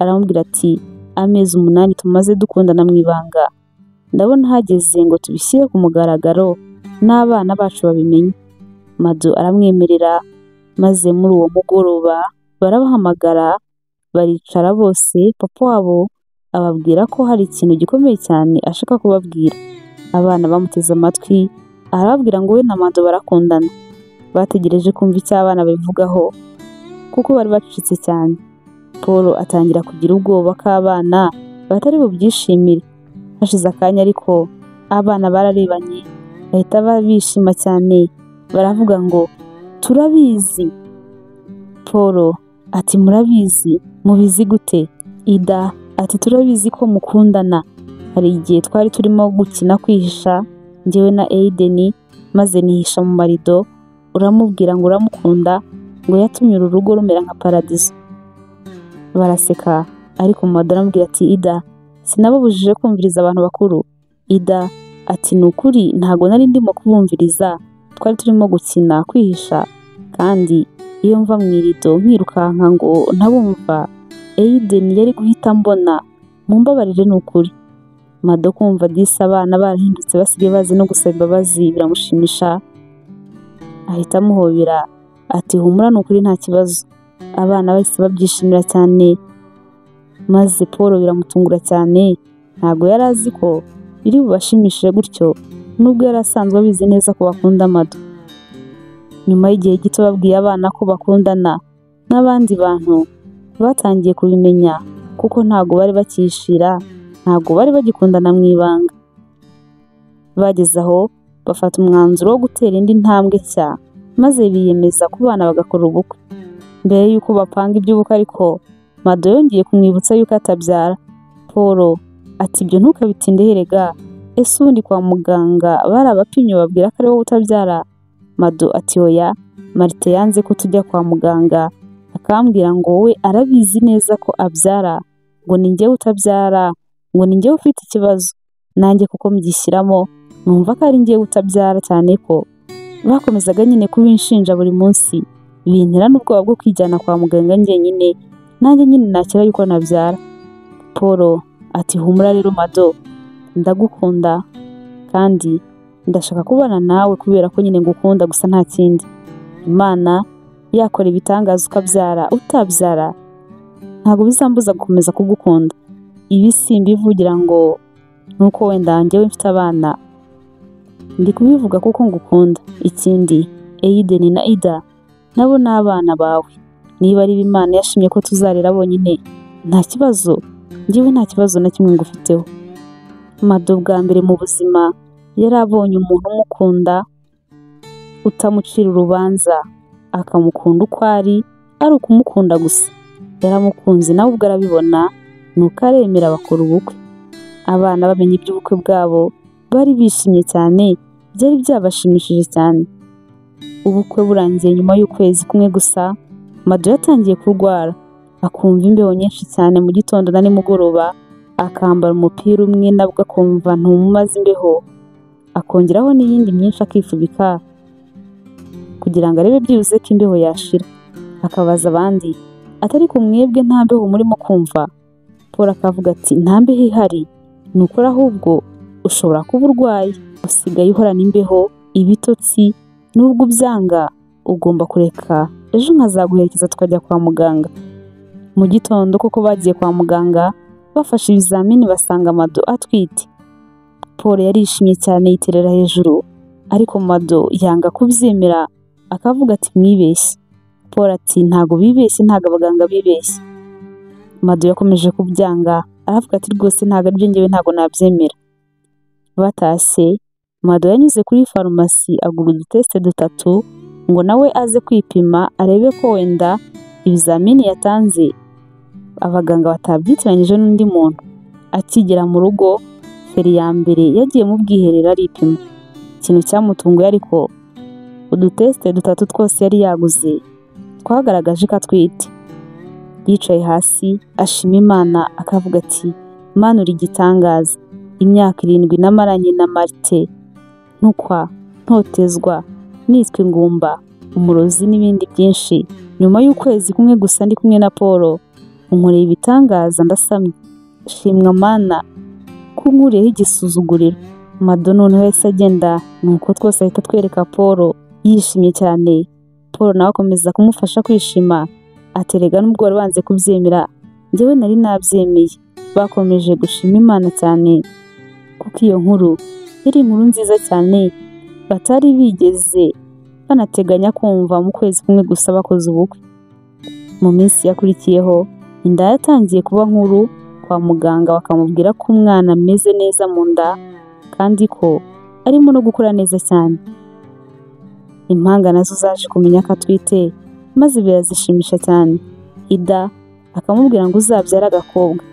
Aramubwira ati amezi 8 tumaze dukundana mu ibanga, ndabona hageze ngo tubishyire ku mugaragaro n'abana bacu babimenye. Mado aramwemerera, maze muri uwo mugoroba barabahamagara, baricara bose. Papa wabo ababwira ko hari ikintu gikomeye cyane ashaka kubabwira. Abana bamuteze amatwi, arababwira ngo we na Mado barakundana. Bategereje kumva icyo abana babivugaho, kuko bari bacecetse cyane. Paul atangira kugira ubwoba ko abana batari bubyishimire. Hashize akanya ariko abana bararebanye, bahita bishima cyane, baravuga ngo turabizi. Paul ati murabizi? Mubizi gute? Ida ati turabizi ko mukundana. Hari igihe twari turimo gukina kwihisha, njyewe na Aiden, maze nihisha mu marido, uramubwira ngo uramukunda, ngo yatumye uru rugo rumera nka paradizo. Baraseka, ariko Mado aramubwira ati Ida, sinababujije kumviriza abantu bakuru. Ida ati ni ukuri ntabwo nari ndimo kubumviriza, twari turimo gukina kwihisha, kandi iyo mva mu irido nkirukanka ngo ntabumva, Aiden yari guhita mbona, mumbabarire ni ukuri. Mado kumva disi abana barahindutse basigaye bazi no gusaba imbabazi biramushimisha, ahita amuhobera ati humura ni ukuri nta kibazo. Abana bahise babyishimira cyane, maze Paul biramutungura cyane. Ntabwo yari azi ko biri bubashimishije gutyo, nubwo yari asanzwe abizi neza ko bakunda Mado. Nyuma y'igihe gito babwiye abana ko bakundana, n'abandi bantu batangiye kubimenya, kuko ntabwo bari bakishira, ntabwo bari bagikundana mu ibanga. Bageze aho bafata umwanzuro wo gutera indi ntambwe nshya, maze biyemeza kubana bagakora ubukwe. Mbere y'uko bapanga iby'ubukwe ariko, Mado yongeye kumwibutsa yuko atabyara. Paul ati ibyo ntukabitinde herega, ese ubundi kwa muganga bari abapimye babwira ko ari wowe utabyara? Mado ati oya, Marite yanze ko tujya kwa muganga, akambwira ngo we arabizi neza ko abyara, ngo ni njyewe utabyara, ngo ni njyewe ufite ikibazo. Nanjye kuko mbyishyiramo, numva ko ari njyewe utabyara cyane ko bakomezaga nyine kubinshinja buri munsi, bintera n'ubwoba bwo kwijyana kwa muganga njyenyine, nanjye nyine nakira yuko nabyara. Paul ati humura rero Mado, ndagukunda kandi ndashaka kubana nawe kubera ko nyine ngukunda gusa nta kindi. Imana yakora ibitangaza ukabyara utabyara ntabwo bizambuza gukomeza kugukunda. Ibi simbivugira ngo nuko wenda njyewe mfite abana, ndi kubivuga kuko ngukunda. Ikindi Aiden na Ida nabo ni abana bawe, niba ari Imana yashimye ko tuzarera bonyine nta kibazo, njyewe nta kibazo na kimwe ngufiteho. Mado bwa mbere mu buzima yari abonye umuntu umukunda, utamucira urubanza, akamukunda uko ari ukumukunda gusa. Yaramukunze nawe ubwo arabibona, nuko aremera bakora ubukwe. Abana bamenye iby'ubukwe bwabo bari bishimye cyane, byari byabashimishije cyane. Ubukwe burangiye nyuma y'ukwezi kumwe gusa, Mado yatangiye kurwara, akumva imbeho nyinshi cyane mu gitondo na nimugoroba, akambara umupira umwe nabwo akumva ntumumaze imbeho, akongeraho n'iyindi myinshi akifubika kugira ngo arebe byibuze ko imbeho yashira. Akabaza abandi atari ku mwebwe nta mbeho murimo kumva? Paul akavuga ati nta mbeho ihari, ni ukuri ahubwo ushobora kuba urwaye, usigaye uhorana imbeho, ibitotsi, nubwo ubyanga ugomba kureka, ejo nkazaguherekeza tukajya kwa muganga. Mu gitondo koko bagiye kwa muganga, bafashe ibizamini basanga Mado atwite. Paul yarishimye cyane yiterera hejuru, ariko Mado yanga kubyemera, akavuga ati mwibeshye. Paul ati ntago bibeshye, ntago abaganga bibeshye. Mado yakomeje kubyanga, aravuga ati rwose ntago aribyo, njyewe ntago nabyemera. Batashye, Mado yanyuze kuri farumasi agura uduteste 3 ngo nawe aze kwipima arebe ko wenda ibizamini yatanze abaganga batabyitiranyije n'undi muntu. Akigera mu rugo, feri ya mbere yagiye mu bwiherero aripima. Ikintu cyamutunguye ariko uduteste 3 twose yari yaguze twagaragaje ko atwite. Yicaye hasi ashima Imana, akavuga ati Mana uri igitangaza, imyaka 7 namaranye na Marite, ntukwa, ntotezwa, nitwe ingumba, umurozi n'ibindi byinshi. Nyuma y'ukwezi kumwe gusa ndi kumwe na Paul, unkoreye ibitangaza, ndasamye. Shimwa Mana ko nkuriyeho igisuzuguriro. Mado noneho yahise agenda, nuko twose ahita twereka Paul yishimye cyane. Paul nawe akomeza kumufasha kwishima, aterega n'ubwo bari banze kubyemera, njyewe nari nabyemeye. Bakomeje gushima Imana cyane kuko iyo nkuru yari inkuru nziza cyane batari bigeze banateganya kumva mu kwezi kumwe gusa bakoze ubukwe. Mu minsi yakurikiyeho, inda yatangiye kuba nkuru kwa muganga, bakamubwira ko umwana ameze neza mu nda kandi ko arimo no gukura neza cyane. Impanga nazo zaje kumenya ko atwite, maze birazishimisha cyane. Ida akamubwira ngo uzabyara agakobwa,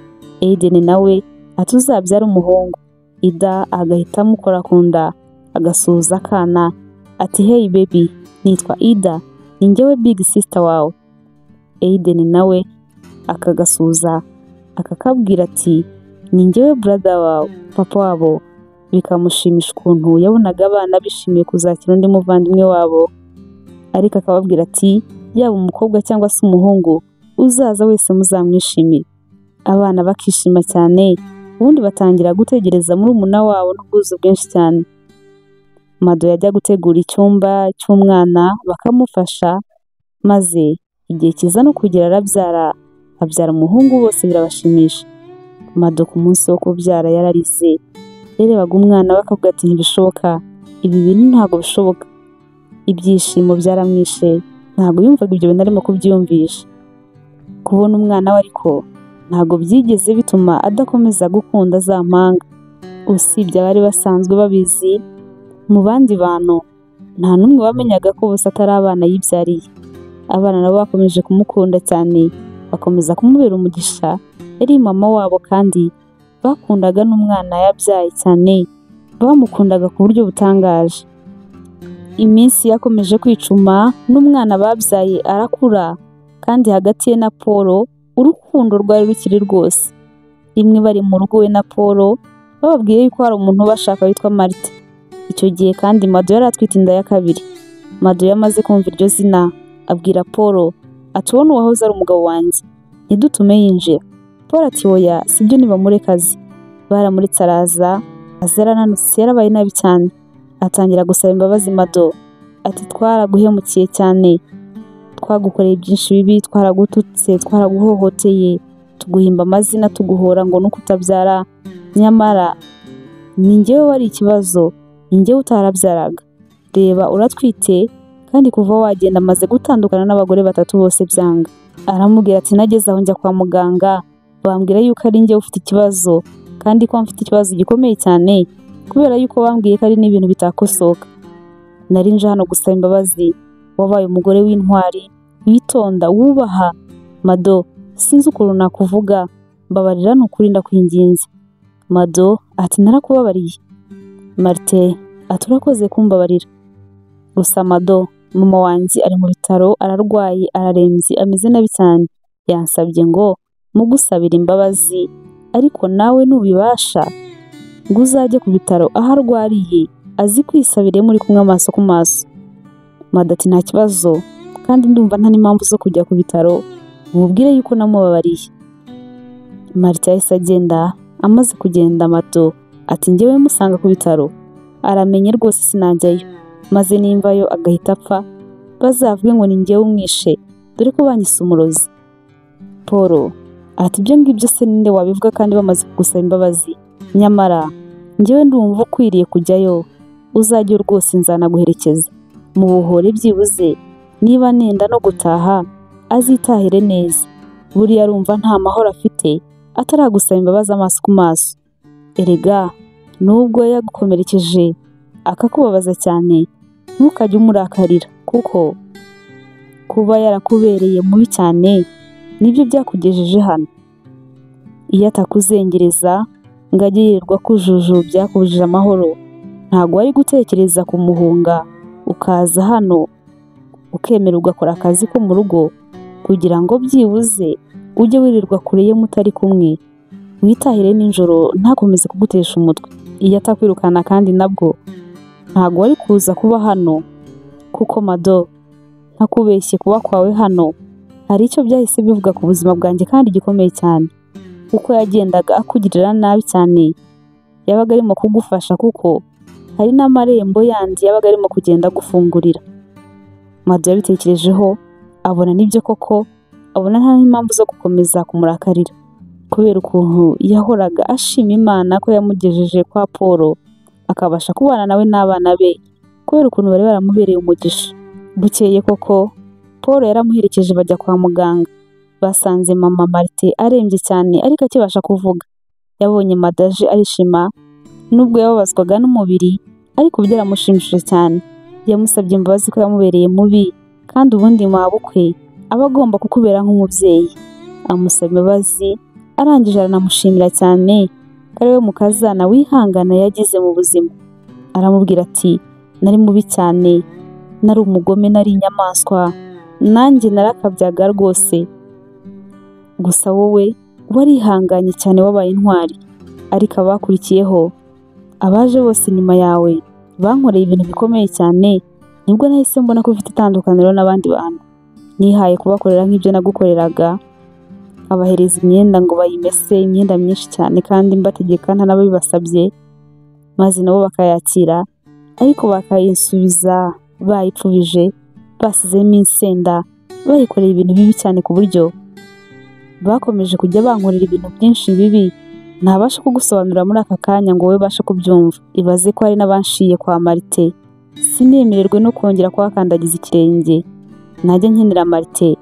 Aiden nawe ati uzabyara umuhungu. Ida agahita amukora ku nda, agasuhuza akana ati hey baby, nitwa Ida, ni njyewe big sister wawe. Aiden nawe akagasuhuza, akakabwira ati ni njyewe brother wawe, papa wabo. Bikamushimisha ukuntu yabonaga abana bishimiye kuzakira undi muvandimwe wabo, ariko akababwira ati yaba umukobwa cyangwa se umuhungu, uzaza wese muzamwishimire. Abana bakishima cyane, ubundi batangira gutegereza murumuna wabo n'ubwuzu bwinshi cyane. Mado yajya gutegura icyumba cy'umwana bakamufasha, maze igihe kiza no kugera arabyara, abyara umuhungu, bose birabashimisha. Mado ku munsi wo kubyara yararize, yarebaga umwana we akavuga ati ntibishoboka, ibi bintu ntabwo bishoboka. Ibyishimo byaramwishe, ntabwo yumvaga ibyo bintu arimo kubyiyumvisha. Kubona umwana we ariko ntabwo byigeze bituma adakomeza gukunda za mpanga. Usibye abari basanzwe babizi, mu bandi bantu nta n'umwe wamenyaga ko bose atari abana yibyariye. Abana nabo bakomeje kumukunda cyane, bakomeza kumubera umugisha. Yari mama wabo kandi bakundaga n'umwana yabyaye cyane, bamukundaga ku buryo butangaje. Iminsi yakomeje kwicuma, n'umwana babyaye arakura, kandi hagati ye na Paul urukundo rwari rukiri rwose. Rimwe bari mu rugo we na Paul, bababwiye yuko hari umuntu bashaka witwa Marite. Icyo gihe kandi Mado yari atwite inda ya 2. Mado yamaze kumva iryo zina abwira Paul ati wowe wahoze ari umugabo wanjye ntidutume yinjira. Paul ati oya sibyo nibamurekazi. Baramuretse araza azarananutse yarabaye nabi cyane. Atangira gusaba imbabazi Mado ati twaraguhemukiye cyane, twagukoreye byinshi bibi, twaragututse, twaraguhohoteye, tuguhimba amazina tuguhora ngo nuko utabyara, nyamara ni njyewe wari ikibazo, ni njyewe utarabyaraga. Reba uratwite kandi kuva wagenda amaze gutandukana n'abagore 3 bose byanga. Aramubwira ati nageze aho njya kwa muganga bambwira yuko ari njye ufite ikibazo kandi ko mfite ikibazo gikomeye cyane kubera yuko bambwiye ko ari n'ibintu bitakosoka. Nari nje hano gusaba imbabazi, wabaye umugore w'intwari, witonda, wubaha. Mado sinzi ukuntu nakuvuga, mbabarira n'ukuri ndakwinginze. Mado ati narakubabariye. Martin ati urakoze kumbabarira. Gusa Mado mama wanjye ari mu bitaro, ararwaye, ararembye, ameze nabi cyane. Yansabye ngo mugusabira imbabazi, ariko nawe nubibasha ngo uzajye ku bitaro aho arwariye azi kwisabire muri kumwe amaso ku maso. Mado ati nta kibazo kandi ndumva nta n'impamvu zo kujya ku bitaro, mubwire yuko namubabariye. Martin yahise agenda. Amaze kugenda Mado ati njyewe musanga ku bitaro aramenye rwose sinajyayo, maze nimvayo agahita apfa bazavuge ngo ni njyewe umwishe dore ko banyise umurozi. Paul ati ibyo ngibyo se ninde wabivuga kandi bamaze kugusaba imbabazi? Nyamara njyewe ndumva ukwiriye kujyayo, uzajya rwose nzanaguherekeza mu buhore byibuze, niba nenda no gutaha azitahire neza. Buriya arumva nta mahoro afite ataragusaba imbabazi amaso ku maso. Erega nubwo yagukomerekeje akakubabaza cyane ntukajye umurakarira, kuko kuba yarakubereye mubi cyane nibyo byakugejeje hano. Iyo atakuzengereza ngo ajye yirirwa kujuju byakubujije amahoro, ntabwo wari gutekereza kumuhunga ukaza hano ukemera ugakora akazi ko mu rugo kugira ngo byibuze ujye wirirwa kure ye mutari kumwe, witahire nijoro ntakomeze kugutesha umutwe. Iyo atakwirukana kandi nabwo ntabwo wari kuza kuba hano, kuko Mado ntakubeshye kuba kwawe hano hari icyo byahise bivuga ku buzima bwanjye kandi gikomeye cyane. Uko yagendaga akugirira nabi cyane yabaga arimo kugufasha, kuko hari n'amarembo yandi yabaga arimo kugenda gufungurira. Mado yabitekerejeho abona nibyo koko, abona nta impamvu zo gukomeza kumurakarira kubera ukuntu yahoraga ashima Imana ko yamugejeje kwa Paul akabasha kubana nawe n'abana be, kubera ukuntu bari baramubereye umugisha. Bukeye koko Paul yaramuherekeje bajya kwa muganga. Basanze mama Martin arembye cyane ariko akibasha kuvuga. Yabonye Mado aje arishima, nubwo yababazwaga n'umubiri ariko byaramushimishije cyane. Yamusabye imbabazi ko yamubereye mubi kandi ubundi mabukwe aba agomba kukubera nk'umubyeyi. Amusaba imbabazi, arangije aranamushimira cyane ko ari we mukazana wihangana yagize mu buzima. Aramubwira ati nari mubi cyane, nari umugome, nari inyamaswa, nanjye narakabyaga rwose, gusa wowe warihanganye cyane wabaye intwari. Ariko abakurikiyeho abaje bose nyuma yawe bankoreye ibintu bikomeye cyane, nibwo nahise mbona ko ufite itandukaniro n'abandi bantu. Nihaye kubakorera nk'ibyo nagukoreraga, abahereza imyenda ngo bayimese, imyenda myinshi cyane kandi mbategeka nta nabibasabye, maze nabo bakayakira ariko bakayinsubiza bayipfubije, basizemo insenda, bayikoreye ibintu bibi cyane ku buryo bakomeje kujya bankorera ibintu byinshi bibi ntabasha kugusobanurira muri aka kanya ngo wowe bashe kubyumva. Ibaze ko hari n'abanshiye kwa Martin, sinemererwe no kongera kuhakandagiza ikirenge. Najya nkenera Martin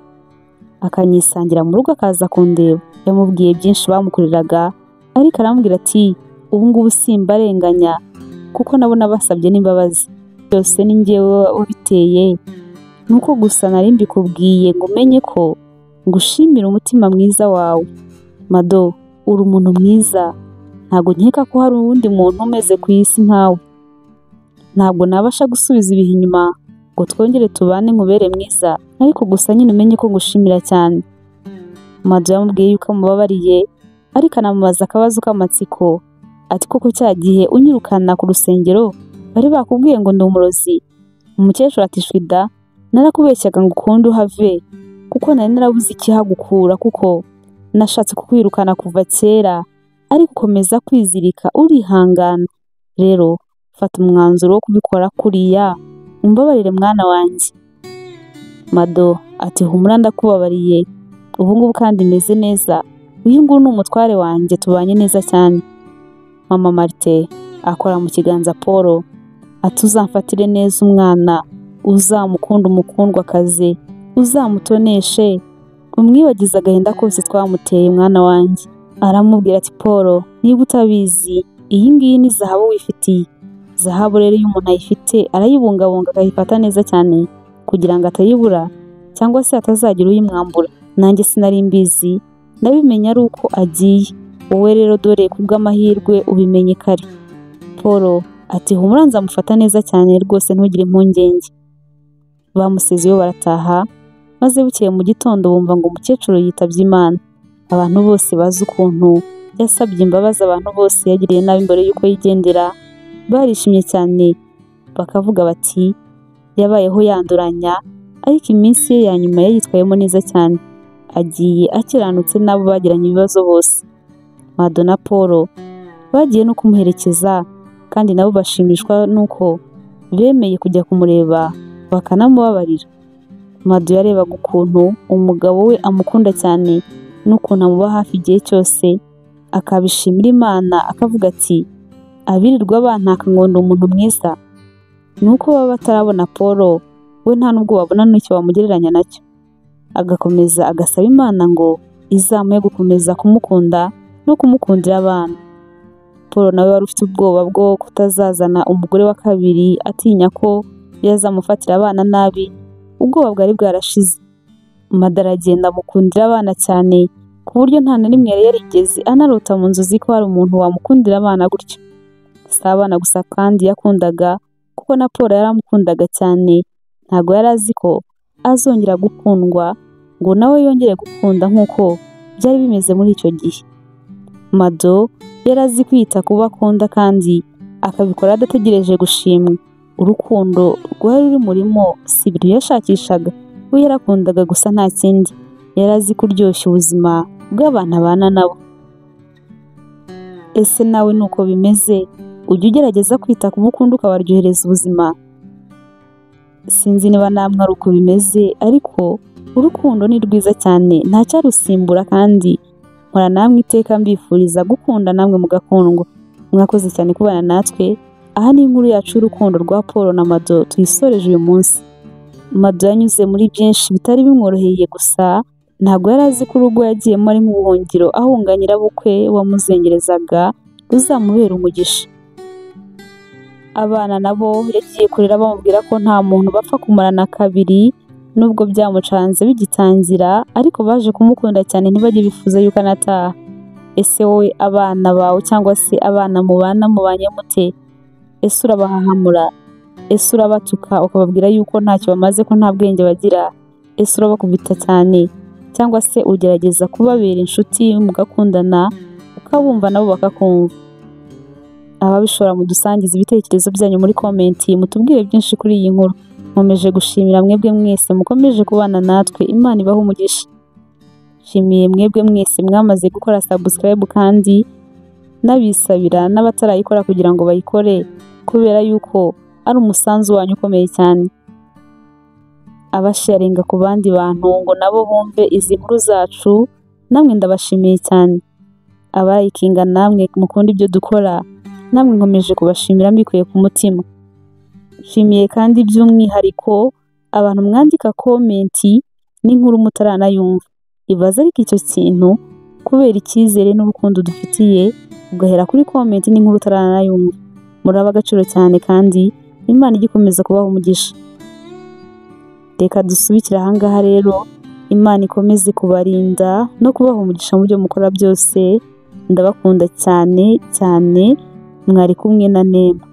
akanyisangira mu rugo akaza kundeba. Yamubwiye byinshi bamukoreraga ariko aramubwira ati ubu ngubu simbarenganya kuko nabona basabye n'imbabazi, byose ni njyewe wabiteye, nuko gusa nari mbikubwiye ngo umenye ko ngushimira umutima mwiza wawe. Mado uri umuntu mwiza, ntabwo nkeka ko hari uwundi muntu umeze ku isi nkawe. Ntabwo nabasha gusubiza ibihe inyuma ngo twongere tubane nkubere mwiza, ariko gusa nyine umenye ko ngushimira cyane. Mado yamubwiye yuko amubabariye ariko anamubaza akabazo k'amatsiko ati koko cya gihe unyirukana ku rusengero bari bakubwiye ngo ndi umurozi? Umukecuru ati Shwida, narakubeshyaga ngo ukunde uhave kuko nari narabuze ikihagukura, kuko nashatse kukwirukana kuva kera, ariko ukomeza kwizirika urihangana. Rero fata umwanzuro wo kubikora kuriya, umbabarire mwana wanjye. Mado ati humura ndakubabariye, ubu ngubu kandi meze neza, uyu nguyu ni umutware wanjye, tubanye neza cyane. Mama Marite akora mu kiganza Paul ati uzamfatire neza umwana, uzamukunda umukundwakazi, uzamutoneshe, umwibagize agahinda kose twamuteye mwana wanjye. Aramubwira ati Paul, niba utabizi iyi ngiyi ni zahabu wifitiye. Zahabu rero iyo umuntu ayifite arayibungabunga akayifata neza cyane kugira ngo atayibura cyangwa se atazagira uyimwambura. Nanjye sinari mbizi, ndabimenya ari uko agiye. Wowe rero dore kubw'amahirwe ubimenye kare. Paul ati humura nzamufata neza cyane rwose ntugire impungenge. Bamusezeyo barataha, maze bukeye mu gitondo bumva ngo umukecuru yitabye Imana. Abantu bose bazi ukuntu yasabye imbabazi abantu bose yagiriye nabi mbere y'uko yigendera, barishimye cyane bakavuga bati yabayeho yanduranya, ariko iminsi ye ya nyuma yayitwayemo neza cyane, agiye akiranutse n'abo bagiranye ibibazo bose. Mado na Paul bagiye no kumuherekeza, kandi nabo bashimishwa nuko bemeye kujya kumureba bakanamubabarira. Mado yarebaga ukuntu umugabo we amukunda cyane n'ukuntu amuba hafi igihe cyose, akabishimira Imana akavuga ati abirirwa bantaka ngo ndi umuntu mwiza, nuko baba batarabona Paul, we nta nubwo babona n'icyo bamugereranya nacyo. Agakomeza agasaba Imana ngo izamuhe gukomeza kumukunda no kumukundira abana. Paul nawe wari ufite ubwoba bwo kutazazana umugore wa kabiri, atinya ko yazamufatira abana nabi, ubwoba bwari bwarashize. Mado aragenda amukundira abana cyane ku buryo nta na rimwe yari yarigeze anarota mu nzozi ko hari umuntu wamukundira abana gutyo. Si abana gusa kandi yakundaga, kuko na Paul yaramukundaga cyane. Ntabwo yari azi ko azongera gukundwa ngo nawe yongere gukunda nk'uko byari bimeze muri icyo gihe. Mado yari azi kwita ku bo akunda kandi akabikora adategereje gushimwa. Urukundo rwari ruri murimo si ibintu yashakishaga, we yarakundaga gusa nta kindi. Yari azi kuryoshya ubuzima bw'abantu abana nabo. Ese nawe nuko bimeze? Ujya ugerageza kwita ku bo ukunda ukabaryohereza ubuzima? Sinzi niba namwe ari uko bimeze, ariko urukundo ni rwiza cyane, ntacyarusimbura, kandi mpora namwe iteka mbifuriza gukunda namwe mugakundwa. Mwakoze cyane kubana natwe. Aha ni inkuru yacu y'urukundo rwa Paul na Mado tuyisoreje uyu munsi. Mado yanyuze muri byinshi bitari bimworoheye, gusa ntabwo yari azi ko urugo yagiyemo ari nk'ubuhungiro ahunga nyirabukwe wamuzengerezaga ruzamubera umugisha. Abana nabo yagiye kurera bamubwira ko nta muntu bapfa kumarana kabiri, nubwo byamucanze bigitangira, ariko baje kumukunda cyane ntibajye bifuza yuko anataha. Ese wowe abana bawe cyangwa se abana mubana mubanye mute? Ese urabahahamura? Ese urabatuka ukababwira yuko ntacyo bamaze, ko nta bwenge bagira? Ese urabakubita cyane, cyangwa se ugerageza kubabera inshuti mugakundana ukabumva nabo bakakumva? Ababishora mudusangiza ibitekerezo byanyu muri komenti, mutubwire byinshi kuri iyi nkuru. Nkomeje gushimira mwebwe mwese mukomeje kubana natwe, Imana ibahe umugisha. Nshimiye mwebwe mwese mwamaze gukora subscribe, kandi nabisabira n'abatarayikora kugira ngo bayikore, kubera yuko ari umusanzu wanyu ukomeye cyane. Abasharinga ku bandi bantu ngo nabo bumve izi nkuru zacu, namwe ndabashimiye cyane. Abarayikinga namwe mukunda ibyo dukora, namwe nkomeje kubashimira mbikuye ku mutima. Nshimiye kandi by'umwihariko abantu mwandika komenti n'inkuru mutaranayumva. Ibaza ariko icyo kintu kubera icyizere n'urukundo dufitiye, ugahera kuri komenti n'inkuru utaranayumva. Muraba agaciro cyane, kandi Imana igikomeza kubaha umugisha. Reka dusubikire ahangaha rero. Imana ikomeze kubarinda no kubaha umugisha mu byo mukora byose. Ndabakunda cyane cyane. Mwari kumwe na Nema.